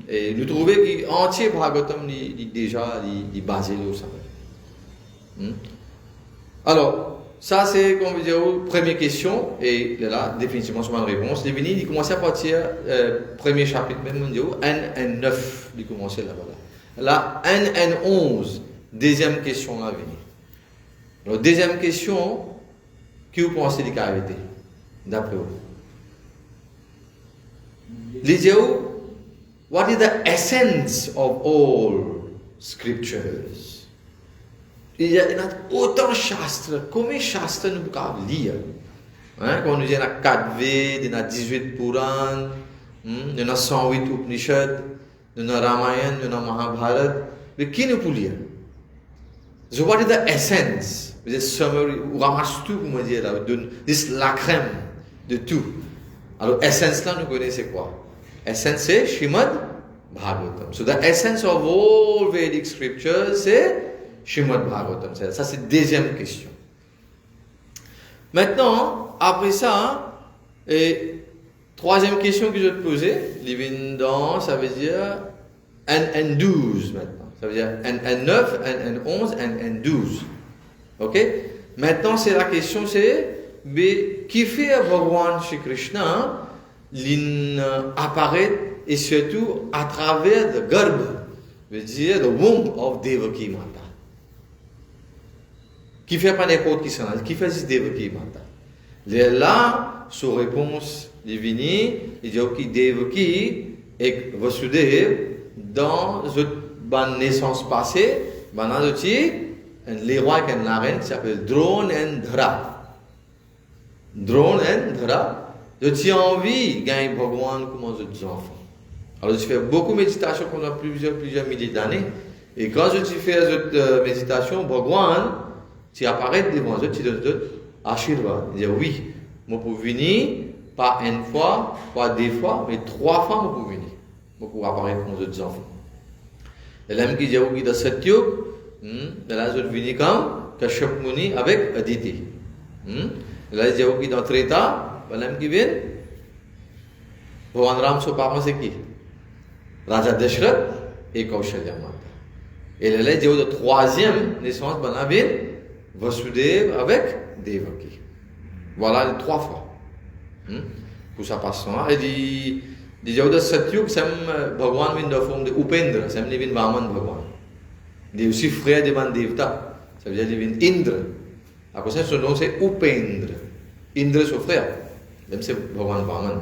et nous trouver qu'entier Bhagavatam déjà basé là ça. Alors, ça c'est, comme vous dire, première question, et là, définitivement, sur ma réponse. Les Vénis, ils commencent à partir, premier chapitre, même, N9, ils commencent là-bas. Là, N11, deuxième question là, venir. Alors, deuxième question, qui vous pensez qu'il a arrêté, d'après vous? Les Jéhovah, what is the essence of all scriptures? Il y a autant de shastres. Combien de shastres nous pouvons lire? Quand nous disons 4 Veds, il y a 18 Purans, il y a 108 Upanishads, il y a Ramayana, il y a Mahabharata. Mais qui nous peut lire? So what is the essence? The summary, on ramasse tout, comme on dit là, la crème de tout. Alors, essence là, nous connaissons quoi? Essence c'est Shrimad Bhagavatam. So the essence of all Vedic scriptures c'est Shrimad Bhagavatam. Ça c'est deuxième question. Maintenant, après ça, troisième question que je vais te poser, dans, ça veut dire N12 maintenant. Ça veut dire N9, N11, N12. Ok? Maintenant, c'est la question, c'est qui fait Bhagavan Shri Krishna apparaît et surtout à travers le garbha, veut dire the womb of Devaki Mata. Qui fait pas n'importe qui ça, qui fait Devaki Mata. Là, sa réponse divine, il dit que Devaki et Vasudeva dans une naissance passée, les rois et la reine qui s'appelle Drona et Dhara. Drona et Dhara. Tu as envie de gagner Bhagavan comme aux enfants. Alors, tu fais beaucoup de méditation pendant plusieurs milliers d'années. Et quand tu fais cette méditation, Bhagavan, tu apparais devant eux, tu donnes Ashirvad. Il dit oui, je peux venir, pas une fois, pas 2 fois, mais 3 fois, je peux venir. Je peux apparaître comme aux enfants. Et là, il dit oui, dans cette yuga, là, je viens comme Kashyap Muni avec Aditi. Et là, il dit oui, dans Treta, Balam qui vient, Bhagavan Ram son parent c'est qui? Raja Dashrath et Kaushalya Mata. Et là, il dit de troisième naissance, Balam vient, Vasudeva avec Devaki. Voilà les 3 fois. Pour sa passion. Et dit de Satyug, c'est Bhagavan vient de la forme de Upendra, c'est vient de Vaman Bhagavan. Il est aussi frère de Devta. Ça veut dire qu'il vient d'Indra. À cause de son nom, c'est Upendra. Indra, son frère. Même c'est Bhagavan Vaman.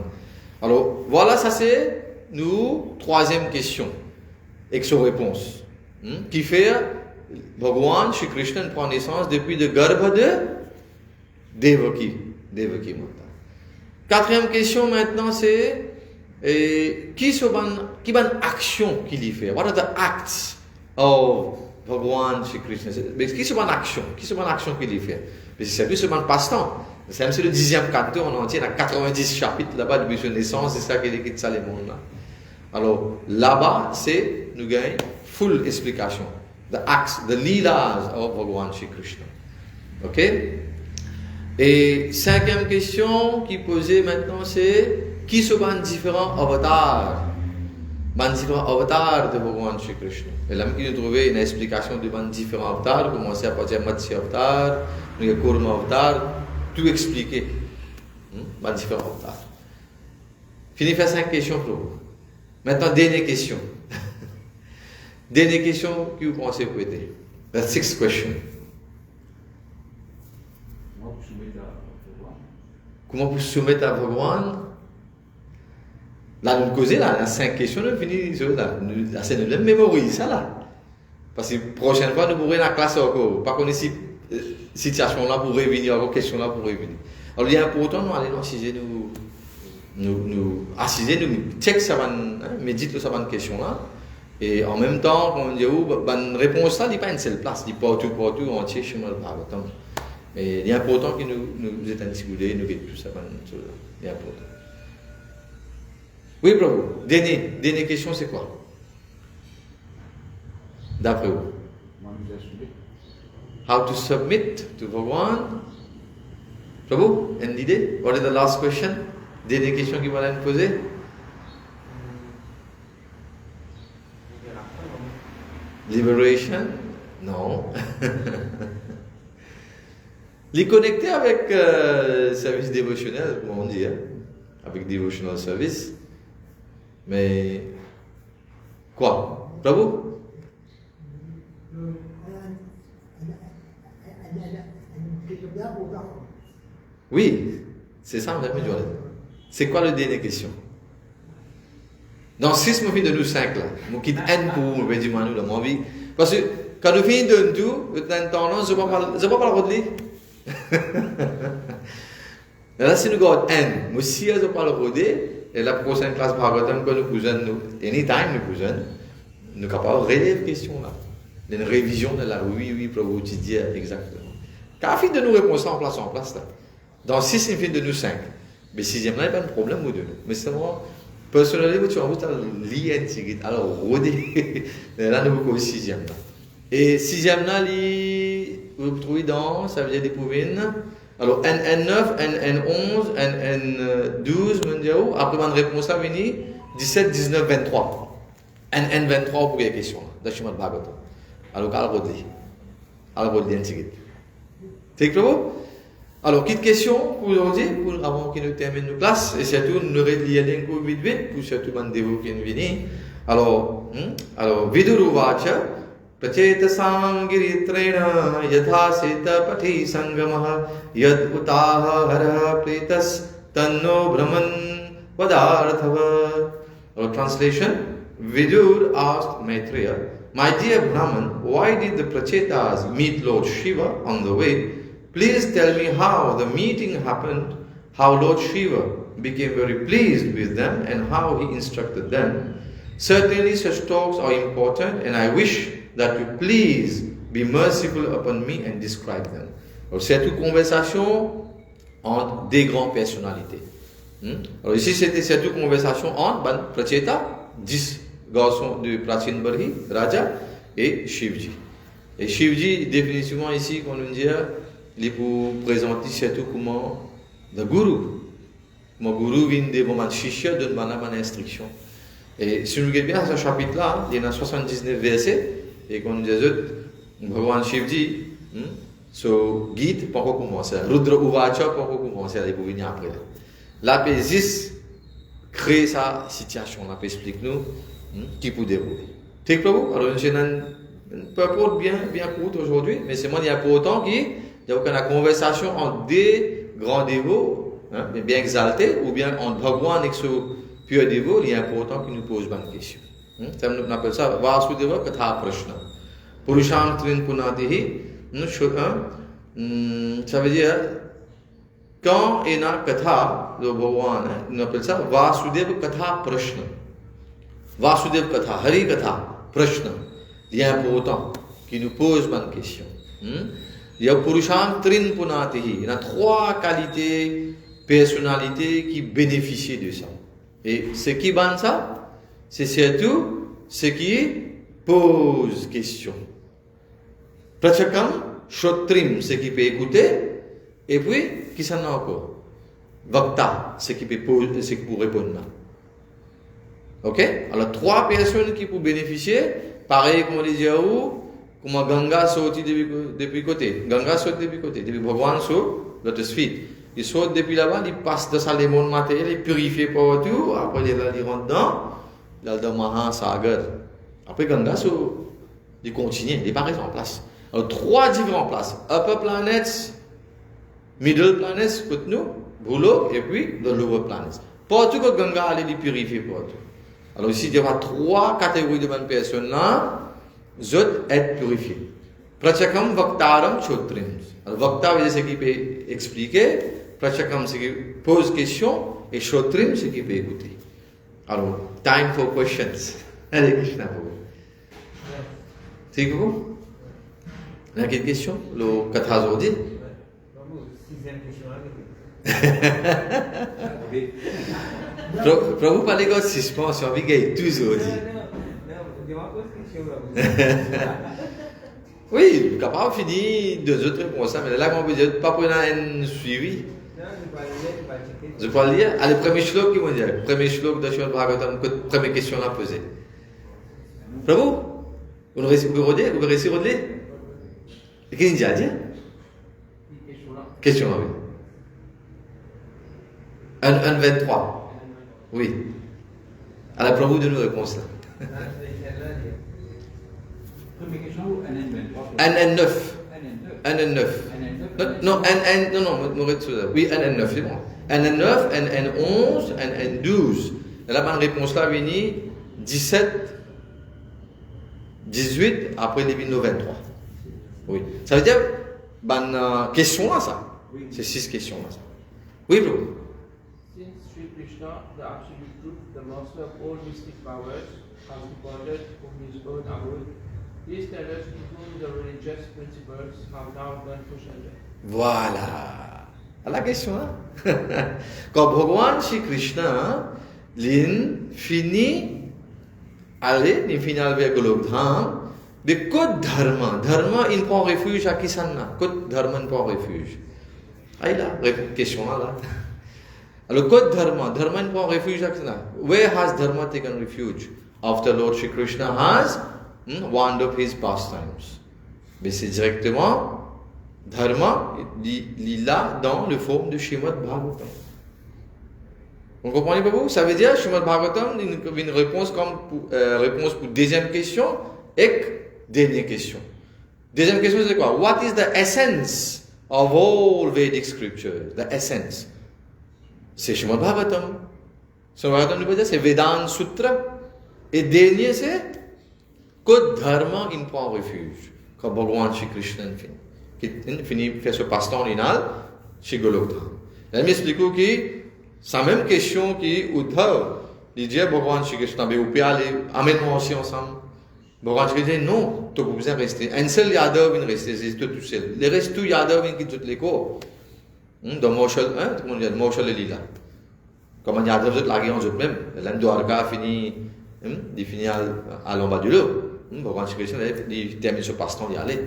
Alors, voilà, ça c'est nous, troisième question. Avec sa réponse. Qui fait Bhagavan, Shri Krishna prend naissance depuis le garbha de Devaki Mata. Quatrième question maintenant, c'est qui ban action qu'il y fait? What are the acts of Bhagavan Shri Krishna? Qui se ban action qu'il y fait? C'est plus seulement passe-temps. C'est le 10e canto en entier, il y a 90 chapitres là-bas depuis sa naissance, c'est ça qui est ça les mondes là. Alors là-bas, c'est nous gagnons full explication. The acts, the leelas of Bhagavan Shri Krishna. Ok? Et 5e question qui est posée maintenant, c'est qui sont les différents avatars? Les différents avatars de Bhagavan Shri Krishna. Et là, nous trouvons une explication de les différents avatars, commencer à partir de Matsya avatar, nous Kurma avatar, tout expliquer. Les différents avatars. Fini faire 5 questions pour vous. Maintenant, dernière question. Dernière question que vous pensez peut être. The 6th question. Comment vous soumettez à Bhagavan? Là, nous causons là, la 5 questions, nous finissons là. C'est nous mémorisons ça là. Parce que la prochaine fois, nous pourrons la classe encore. Pas qu'on ait cette situation là pour revenir, encore question là pour revenir. Alors, il est important, nous allons nous assiser, nous check ça, méditer sur cette question là. Et en même temps, comme on dit, la réponse là, il n'y a pas une seule place, il n'y a pas tout entier chez moi le Bhagavatam. Mais il est important que nous étions intimidés, nous tout ça, il est important. Oui, Prabhu, dernière question, c'est quoi? D'après vous? How to submit to Bhagwan? Prabhu, une idée? What is the last question? Dernière question qu'il va nous poser? Liberation? Non. Les connecter avec service dévotionnel, comme on dit, hein? Avec devotional service. Mais quoi? Prabhu? Oui, c'est ça, on a mis. C'est quoi la dernière question? Dans 6 mois, de nous 5 là. Nous quitte N pour nous dire nous dans ma vie. Parce que quand nous finissons de tout, nous avons je ne vais pas parler de lui. Là, si nous gardons N, moi si je ne vais pas le et la prochaine classe Bhagavatam, quand nous pouvons, anytime nous pouvons, nous sommes capables de relever la question là. Une révision de la oui, Prabhu, tu dis exactement. Quand il de nous répondre en place là. Dans 6, il fait de nous 5. Mais 6e là, il n'y a pas de problème ou deux. Mais c'est moi, personnellement, tu as envie de lire un petit peu. Alors, rodez. Là, nous avons 6e là. Et 6e là, vous trouvez dans, ça veut dire des pouvines. Alors, NN9, NN11, NN12, après, ma réponse à venir 17, 19, 23. NN23 pour les questions. Dans le chemin de Bhagavatam. Alors, alors, rodez un petit peu. C'est clair? Alors, petite question pour aujourd'hui, avant que nous terminions nos classes, et surtout, nous relions un coup vite, pour surtout, nous devons venir. Alors, Viduru Vacha, Pacheta Sangiritrena, Yatha Seta Pati Sangamaha, Yad Utaha Hara Pretas, Tanno Brahman Vadarthava. Alors, translation, Vidur asked Maitreya, "My dear Brahman, why did the Prachetas meet Lord Shiva on the way? Please tell me how the meeting happened, how Lord Shiva became very pleased with them, and how he instructed them. Certainly such talks are important, and I wish that you please be merciful upon me and describe them." Alors, c'est une conversation entre des grandes personnalités. Alors ici, c'était cette conversation entre Pracheta, 10 garçons de Prachin Barhi, Raja, et Shivji. Et Shivji, définitivement ici, qu'on nous dit, il est pour présenter surtout comment le Guru. Mon Guru vient de mon Shishya donne ma instruction. Et si nous regardons bien ce chapitre-là, il y a 79 versets, et qu'on nous dit, Bhagavan Shivji, so guide, pour commencer. Rudra Uvacha, pour commencer, il faut venir après. La Pésis crée sa situation, la explique nous, qui peut dérouler. C'est clair? Alors, j'ai un propos bien court aujourd'hui, mais c'est moi, il y a pour autant qu'il y a aucune conversation entre des grands dévots, bien exaltés, ou bien entre Bhagwan et ce pur dévot, il est important qu'il nous pose bonne question. On appelle ça Vasudeva Katha Prashna. Purusham Trin Punatihi, ça veut dire, quand il y a Katha, le Bhagwan, on appelle ça Vasudeva Katha Prashna. Vasudeva Katha, Hari Katha, Prashna. Il est important qu'il nous pose bonne question. Il y a Purusham Trin Punatihi. Il y a 3 qualités, personnalités qui bénéficient de ça. Et ce qui banne ça, c'est surtout ce qui pose question. Prachakam, Shotrim, ce qui peut écouter, et puis, qui s'en a encore? Vakta, ce qui peut répondre. Ok? Alors, 3 personnes qui peuvent bénéficier, pareil comme on disait comme Ganga sorti depuis côté. Ganga saute depuis côté. Depuis Bhagwan saute, l'autre suite. Il saute depuis là-bas, il passe dans le monde matériel, il purifie partout, après il rentre dans Mahasagar. Après Ganga saute, il continue, il n'est pas resté en place. Alors 3 différentes places. Upper planets, middle planets, côté nous, Bhulok, et puis the lower planets. Partout que Ganga allait les purifier partout. Alors ici, il y aura 3 catégories de bonnes personnes là. Zot être purifié. Prachakam Vaktaram Chotrim. Alors Vakta veut dire ce qui peut expliquer, Prachakam c'est qui pose question, et Chotrim c'est qui peut écouter. Alors, time for questions. Allez, Krishna pour vous. C'est quoi? Il y a quelques questions? Le Katha aujourd'hui? Prabhu parle de suspension, avec tous aujourd'hui. Oui, capable de finir 2 autres réponses, mais là, on peut dire, pas prendre un suivi. Je peux le lire. Allez, premier shlok, qui vont dire. Premier shlok de Srimad Bhagavatam, première question à poser. Prabhu, vous pouvez réussir à lire? Qu'est-ce qu'il dit? Question, oui. 1,23. Oui. Alors, Prabhu, donne une réponse là.
Première question ou NN23?
NN9.
NN9.
NN9. Non, oui, NN9, c'est bon. NN9, NN11, NN12. La bonne réponse là, vient 17, 18, après les 23. Oui. Ça veut dire, bonne question là, ça. C'est 6 questions là, ça. Oui, Prabhu.
Since Sri Krishna, the absolute truth, the master of all mystic powers, has departed from his own abode, please tell us to whom the religious principles have now done for shelter.
Voilà. La question là. Quand Bhagavan Shri Krishna, il finit aller, il finit vers Golokdham, mais quel dharma? Dharma, il prend refuge à Kisanna. Quel dharma il prend refuge? Ah, là, question là. Alors, quel dharma? Dharma il prend refuge à Kisanna. Where has dharma taken refuge? After Lord Shri Krishna has wound up his pastimes. Mais c'est directement dharma, il là dans le forme de Srimad Bhagavatam. Vous comprenez pas vous? Ça veut dire Srimad Bhagavatam, une réponse comme réponse pour deuxième question et dernière question. Deuxième question c'est quoi? What is the essence of all Vedic scriptures? The essence. C'est Srimad Bhagavatam. Srimad Bhagavatam veut dire c'est Vedanta Sutra. Et dernier c'est que dharma il prend refuge. Quand Bhagavan Shri Krishna finit faire ce passe-temps final chez Golokdham. Elle m'explique que c'est la même question qui Uddhav. Il dit à Bhagavan Shri Krishna, mais vous pouvez aller, amène-moi aussi ensemble. Bhagavan Shri Krishna dit non, tu n'as pas besoin de rester. Un seul Yadav vient rester, c'est tout seul. Les restes tout Yadav viennent quitter toutes les cours. Dans Moshal, tout le monde dit Moshal et Lila. Comme Yadav vous largué en eux-mêmes. L'Andwarka finit, il finit à l'en bas du lot. Bhagavan Shri Krishna il termine ce passe-temps d'y aller.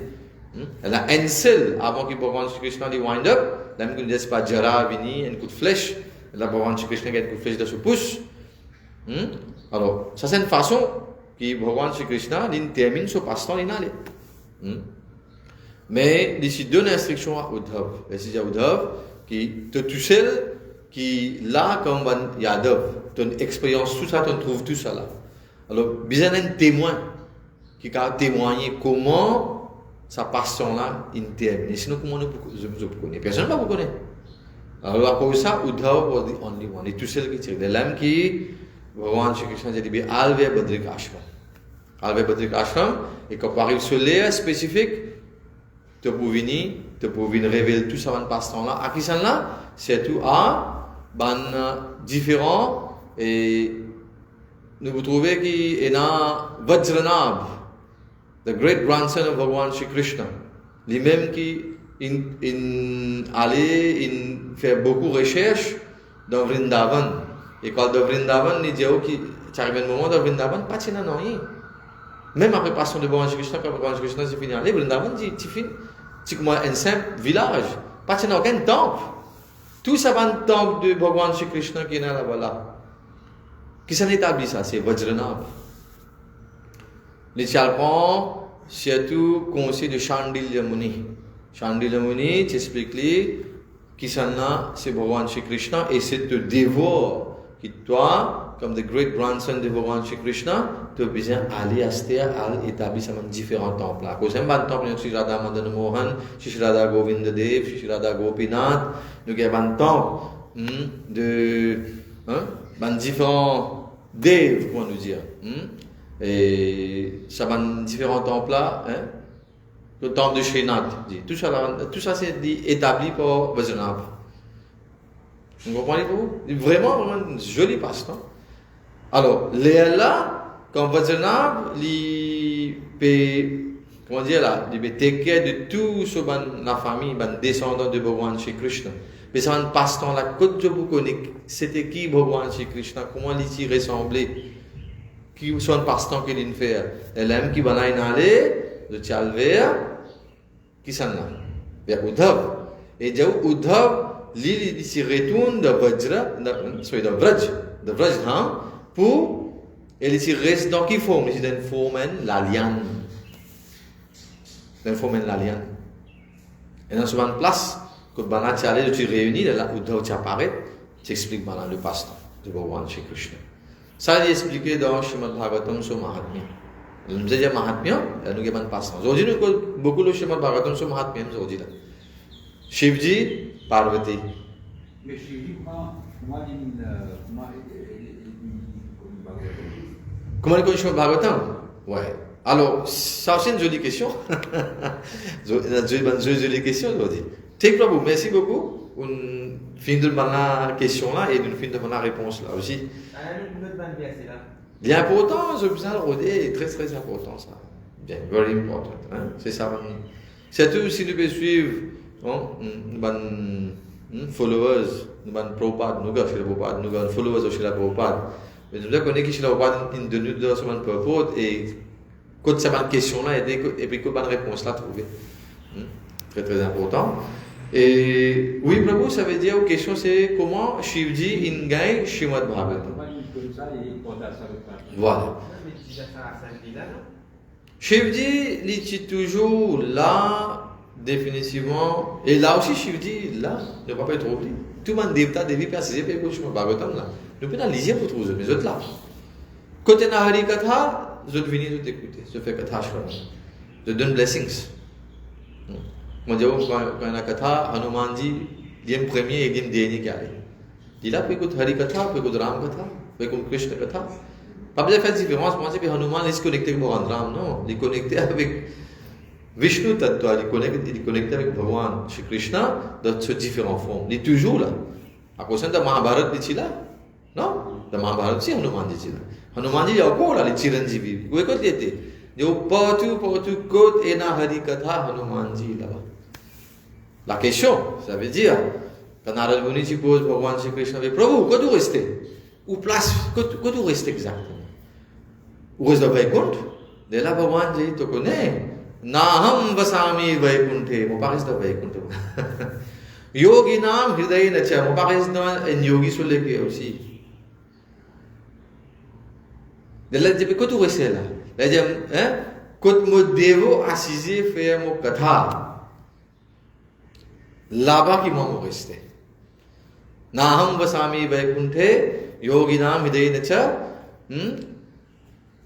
Elle a un seul avant que Bhagavan Shri Krishna dit wind up. Là, il dit c'est pas Jara vini un coup de flèche. Là, Bhagavan Shri Krishna a un coup de flèche de ce pouce. Alors, ça c'est une façon que Bhagavan Shri Krishna il termine ce passe-temps d'y aller. Mais d'ici donne instruction à Uddhav. Et c'est à Uddhav qui te tout seul qui là comme Yadav, ton expérience tout ça, tu trouves tout ça là. Alors, besoin d'un témoin qui a témoigné comment sa passion-là termine. Sinon, comment nous connaissons? Personne ne vous connaît. Alors, à cause de ça, Uddhav was the only one. Il est tout seul qui tire. De l'âme qui, Bhagavan Shri Krishna a dit, Alve Badrik Ashram. Alve Badrik Ashram, et quand on arrive sur l'air spécifique, tu peux venir révéler tout ça dans le passe-temps-là. À qui ça là? C'est tout à différents et nous vous trouvez qu'il est dans Vajranabh, the great grandson of Bhagavan Shri Krishna. Lui-même qui allait faire beaucoup de recherches dans Vrindavan. Et quand dans Vrindavan, il dit qu'il arrive un moment dans Vrindavan, pas de rien. Même après la passion de Bhagavan Shri Krishna, quand Bhagavan Shri Krishna s'est fini aller, Vrindavan, c'est comme un simple village. Pas de aucun temple. Tout ça va le temple de Bhagavan Shri Krishna qui est là-bas là. Qui s'en établit ça? C'est Vajranabh. Les Chalpans, surtout conseil de Chandilya Muni. Chandilya Muni, tu expliques qui s'en là, c'est Bhagavan Shri Krishna et c'est te dévore. Qui toi, comme the great grandson de Bhagavan Shri Krishna, tu as besoin d'aller à cette terre, à établir différents temples. À cause d'un temple, il y a Shri Radha Madan Mohan, Shri Radha Govinda Dev, Shri Radha Gopinath, nous avons un temple de différents devs, comment nous dire. Et ça va différents temples là, le temple de Srinath, tout ça c'est établi par Vajranabh. Vous comprenez vous? Vraiment un joli passe-temps. Alors, là, quand Vajranabh peut comment dire là, il take care de tout ce la famille, ban descendant de Bhagwan Shri Krishna. Mais ça un passe-temps là, quand je vous connais, c'était qui Bhagwan Shri Krishna, comment il s'y ressemblait, qui sont un passe-temps qu'il a fait. Elle aime qui va aller, de Tchal vers, qui s'en a, vers Uddhav. Et déjà Uddhav, il s'y retourne de Vajra, de Vrajram, pour, il s'y reste dans qui forme, il s'y forme la liane. Il forme la liane. Et dans une place, quand Bana Tchale, tu réunis, là, Uddhav tu apparaît, tu expliques Bana le passe-temps de Bhagwan Shri Krishna. Ça, il est expliqué dans Srimad Bhagavatam sur Mahatmya. Nous avons dit Mahatmya, nous avons un passe-temps. Aujourd'hui, nous avons beaucoup de Srimad Bhagavatam sur Mahatmya, aujourd'hui là. Shivji, Parvati.
Mais Shivji, comment
Comment il Srimad Bhagavatam? Ouais. Alors, ça c'est une jolie question. Une jolie question aujourd'hui. Take Prabhu, merci beaucoup. On finit de la question là et on finit de la réponse là aussi. Bien important, je besoin de rodé, très très important ça. Bien, very important. Hein? C'est ça. C'est tout si nous pouvons suivre nos followers, nos Prabhupada, nous avons followers de Srila Prabhupada. Mais nous avons connaître que Srila Prabhupada est devenu de son purpose et quand cette question là et puis que bonne réponse là trouver. Très très important. Et oui, Prabhu, ça veut dire, la question c'est comment Shivji ingagne Srimad Bhagavatam. Voilà. Shivji, il est toujours là, définitivement. Et là aussi, Shivji, là, ne va pas être oublié. Tout le monde devta devi préciser pour Srimad Bhagavatam là. Nous pouvons lire pour trouver, mais autres là. Côté Nahari Katha, je viens de t'écouter, je fais Katha Shravana. Je donne blessings. Moi, je dis, quand la Katha, Hanumanji, il y a un premier et il y a un dernier qui arrive. Il y a puis écoute Hari Katha, puis écoute Ram Katha, puis écoute Krishna Katha. Pas besoin de faire différence, moi, c'est que Hanuman, il se connecte avec Ram, non. Il est connecté avec Vishnu Tattva, il est connecté avec Bhagwan, Shri Krishna, dans ces différentes formes. Il est toujours là. À cause de Mahabharat, il est là. Non? Dans Mahabharat, c'est Hanuman, il est là. Hanuman, il est encore là, les Chiranjeevi. Vous écoutez, il était. Il y a partout, côte et na Hari Katha, Hanuman, il est là-bas. La question, ça veut dire, quand Narad Muni pose Bhagwan Shri Krishna, Prabhu, quand vous restez? Où place, quand vous restez exactement? Où reste le Vaikuntha? De là, Bhagwan dit, tu connais? Naham vasami Vaikunthe, mon pari de Vaikuntha. Yogi nam hriday nacha, mon pari de yogi sur les pieds aussi. De là, dit, quand vous restez là? Là, dit, quand mon dévo assisé fait mon katha. Là-bas qui m'ont resté. Naham vasami Vaikunthe, yoginam hidayinacha,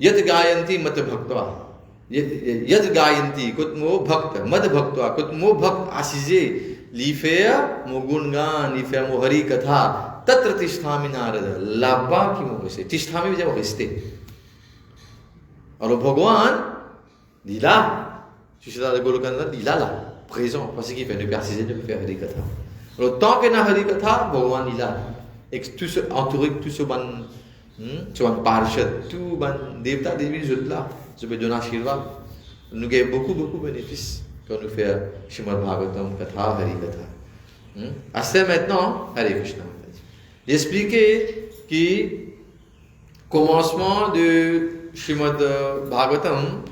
yad gayanti mat bhaktva. Yad gayanti, kutmo bhakta, mad bhaktva, kutmo bhakt asise, li faire mo gungan, li faire mo hari katha, tatra tisthami narada. Là-bas qui m'ont resté. Tisthami veut dire rester. Alors Bhagwan, dit là, je suis dans le Golokanda, dit là. Présent, parce qu'il fait de préciser de faire Hari Katha. Alors, tant qu'il y a Hari Katha, Bhagwan il a entouré tout ce ban parshad, tout ban devta devi jot là, je peux donner Shirva. Nous avons beaucoup de bénéfices quand nous faisons Srimad Bhagavatam, Katha, Hari Katha. À ce maintenant, Hare Krishna. J'expliquais que commencement de Srimad Bhagavatam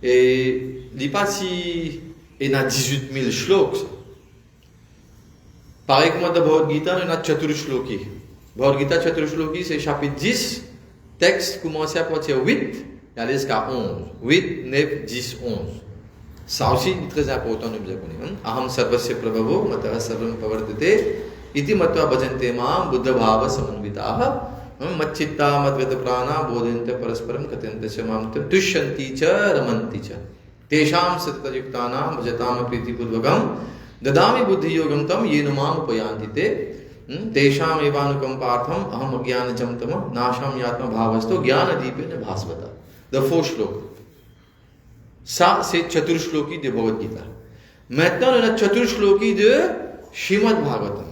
et l'ipati il y a 18 000 shloks. Pareil comme dans Bhagavad Gita, il y a 4 shloki. Bhagavad Gita 4 shloki, c'est chapitre 10, texte commencé à partir 8, et allez jusqu'à 11. 8, 9, 10, 11. Ça aussi, c'est très important de nous connaître. Aham sarvasya prabhavo, matara sarvam pavartate, iti matva bhajante maam buddha bhava samanvitaha, matchitta madveta prana, bodhente parasparam katente samam tushyanti cha ramanti cha. Tesham sattajuktanam bhajatam priti purvakam dadami buddhi yogam tam yenumam upayanti te tesham evanukam partham aham agyanajam tama nasham yatma bhavasto gyana deepena bhasvata. The 4 shloka. Ça, c'est Chatur shloki de Bhagavad Gita. Maintenant, on a Chatur shloki de Srimad Bhagavatam.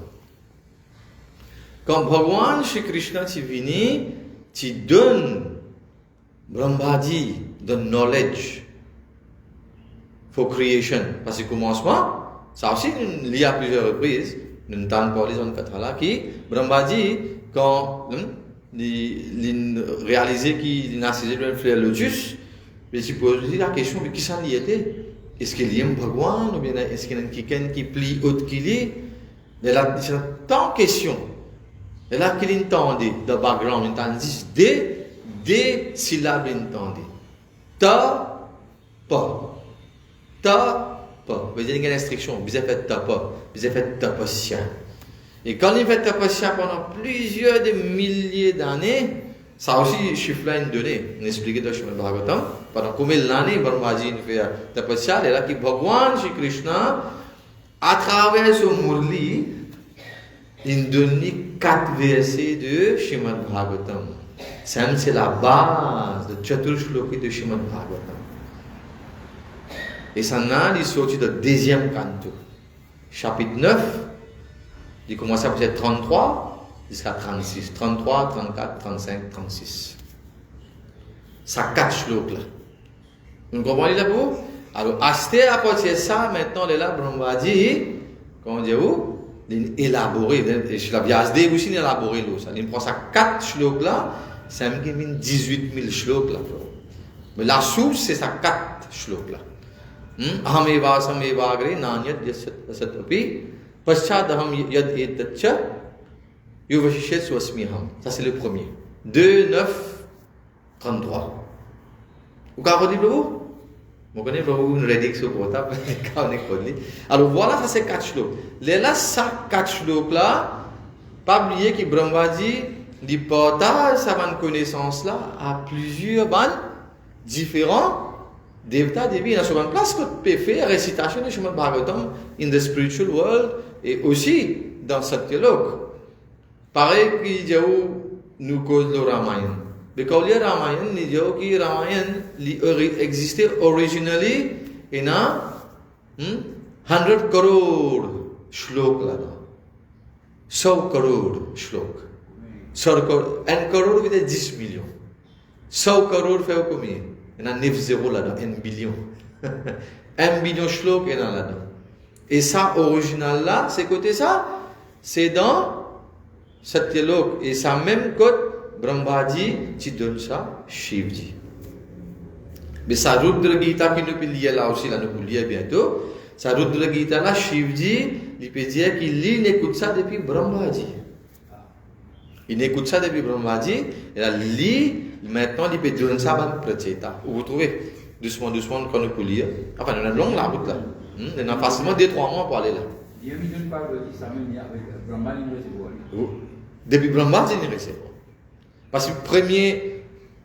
Quand Bhagwan Shri Krishna t'y vini, t'y donne Brahmaji, the knowledge. for creation. Parce que commencement, ça aussi, il y a plusieurs reprises, nous entendons parler dans le Kathala, qui, Brahmaji, quand il réalisait qu'il a saisi le frère Lotus, il se posait la question, mais qui s'en y était? Est-ce qu'il aime Bhagwan, ou bien est-ce qu'il y a quelqu'un qui plie autre qu'il est? Il a tant de questions. Et là, qu'il entendait, de background, il entendait des syllabes, il entendait. Ta, pas. Ta, pas. Vous avez une instruction, vous avez fait ta pas, vous avez fait ta passion. Et quand il fait ta passion pendant plusieurs de milliers d'années, ça aussi, chiffre là, une donnée. On explique dans le chemin de Bhagavatam. Pendant combien d'années, Brahmaji fait ta passion, et là, qui Bhagwan, Shri Krishna, à travers ce Murli, il donne 4 versets de Srimad Bhagavatam. C'est la base de Chatur Shloki de Srimad Bhagavatam. Et ça il sorti du deuxième canto. Chapitre 9, il commence à partir de 33 jusqu'à 36. 33, 34, 35, 36. Ça 4 shloks là. Vous comprenez là pour? Alors, à partir de ça, maintenant, là, Brahmaji, comment dire, il élaboré, la Vyasdev aussi il élaboré ça. Il prend ça 4 shloks là, ça me dit 18 000 shloks là. Mais la source c'est ça 4 shloks là. Ahameva samevagre nanyat yasatapi paschadaham yad etatcha yuvashishet swasmiham. Ça c'est le premier. 2, 9, 33. Vous comprenez vous? Vous connaissez une rédaction portable. Alors voilà, ça c'est 4 shloks. Là, ça 4 shloks là, pas oublier que Brahmaji dit partage sa connaissance là à plusieurs différents devtas devi. Il y a sur une place que tu peux faire récitation de Srimad Bhagavatam in the spiritual world et aussi dans Satyalok. Pareil que nous cause le Ramayana. Because le Ramayana, ni jo ki Ramayana existait originally in a 100 crore shlok là-dedans. 100 crore shlok. 100 crore, 1 crore veut dire 10 millions. 100 crore fait combien? Il y a 9 zéros là-dedans, 1 billion. 1 billion shlok il y a là-dedans. Et ça, original là, c'est côté ça, c'est dans Satyalok. Et ça même côté Brahmaji, tu donnes ça, Shivji. Mais ça Rudra Gita qui nous peut lire là aussi, là nous peut lire bientôt. Ça Rudra Gita là, Shivji, il peut dire qu'il lit, il écoute ça depuis Brahmaji. Il écoute ça depuis Brahmaji, et là, il lit, maintenant il peut donner ça à Pracheta. Vous trouvez, doucement, quand nous peut lire. Enfin, on a une longue la route là. On a facilement 2-3 mois pour aller là.
Il y a une part de ça même avec Brahmaji,
depuis Brahmaji, il recevoir. Parce que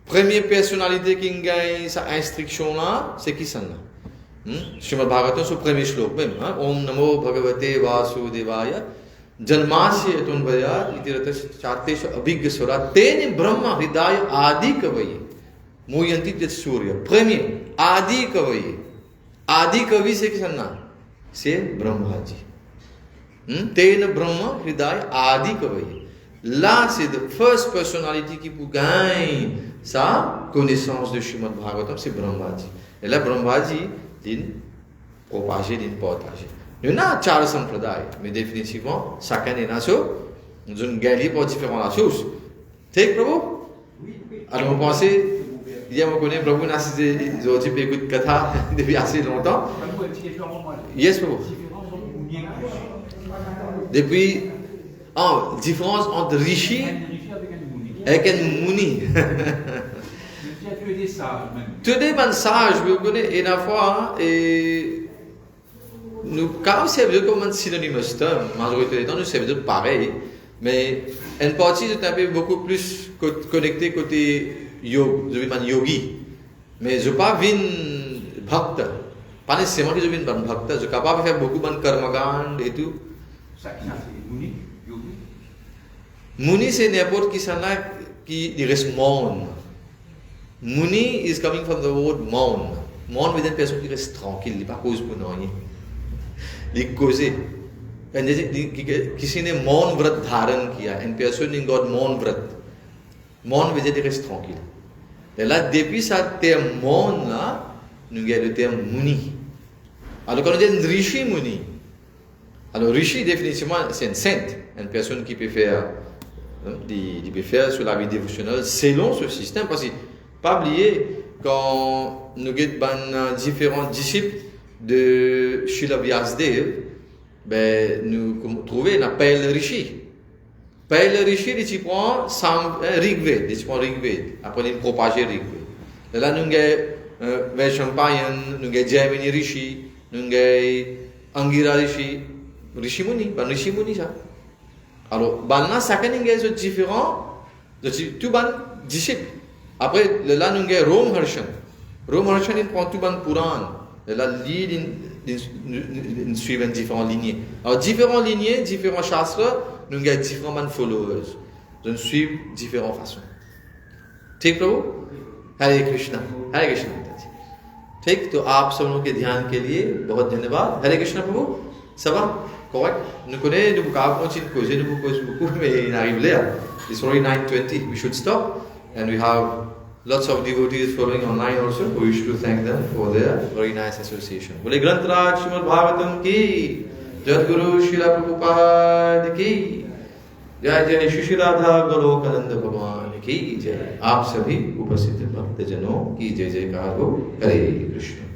première personnalité qui gagne sa instruction là, c'est qui ça là? Srimad Bhagavatam, c'est le premier shlok même. Om Namo Bhagavate Vasudevaya Janmasya Etunvaya Itirata Chartesha Abhigasvara Teni Brahma Hridaya Adi Kavaye Muyanti Tet Surya. Premier, Adi Kavaye. Adi Kavi c'est qui ça là? C'est Brahmaji. Teni Brahma Hridaya Adi Kavaye. Là, c'est la first personality qui peut gagner sa connaissance de Srimad Bhagavatam, c'est Brahmaji. Et là, Brahmaji, il propager, il partager. Il y a 4 sampradaya, mais définitivement, chacun est national. Nous avons gagné pour différentes choses. Take Prabhu?
Oui.
Alors, vous pensez, il y a un Prabhu, n'a pas écouté Katha depuis assez longtemps. Yes, Prabhu. Depuis. Différence entre Rishi et un Muni. Tous les sages, vous connaissez, une fois, et nous, quand c'est vrai comme un synonyme, majorité du temps, nous c'est pareil, mais une partie est un peu beaucoup plus connectée côté yoga, je veux dire yogi. Mais je ne veux pas venir bhakta. Pas nécessairement que je vienne bhakta, je suis capable de faire beaucoup de karmagand et tout. Muni c'est n'importe qui s'en a qui reste mourn. Muni is coming from the word mourn. Mourn veut dire une personne qui reste tranquille, il n'est pas cause pour rien. Il est causé. किसी ने मौन व्रत धारण किया, une personne in God मौन व्रत. Mौn veut dire qu'il reste tranquille. Et là, depuis ça terme mौन là, nous avons le terme muni. Alors quand on dit un rishi muni, alors rishi définitivement c'est une sainte, une personne qui peut faire sur la vie dévotionnelle selon ce système. Parce que pas oublier quand nous avons différents disciples de Srila Vyasadeva, ben nous trouvons un appel rishi. Appel rishi, il prend Rigved, il prend Rigved, après il propage Rigved. Là nous avons Vaishampayan, nous avons Jaimini rishi, nous avons Angira rishi, rishi muni ça. Alors, banna chacun est différent, tout ban disciple. Après, là nous avons Rom Harshan. Rom Harshan il prend tout ban Puran. Là, il suit différentes lignées. Alors, différentes lignées, différents shastres, nous avons différents ban followers. Ils suivent différentes façons. ठीक प्रभु हरे कृष्णा ठीक तो आप सब लोगों के ध्यान के लिए बहुत धन्यवाद हरे कृष्णा प्रभु ça va correct nous connaissons nous pouvons continuer causer nous pouvons beaucoup mais il arrive là it's already 9:20 we should stop and we have lots of devotees following online also we wish to thank them for their very nice association बोले ग्रंथराज श्रीमद् भागवतम की जगद्गुरु श्रील प्रभुपाद की जय जय श्री राधा गोलोकानंद भगवान की जय आप सभी उपस्थित भक्तजनों की जय जयकार हो हरे कृष्ण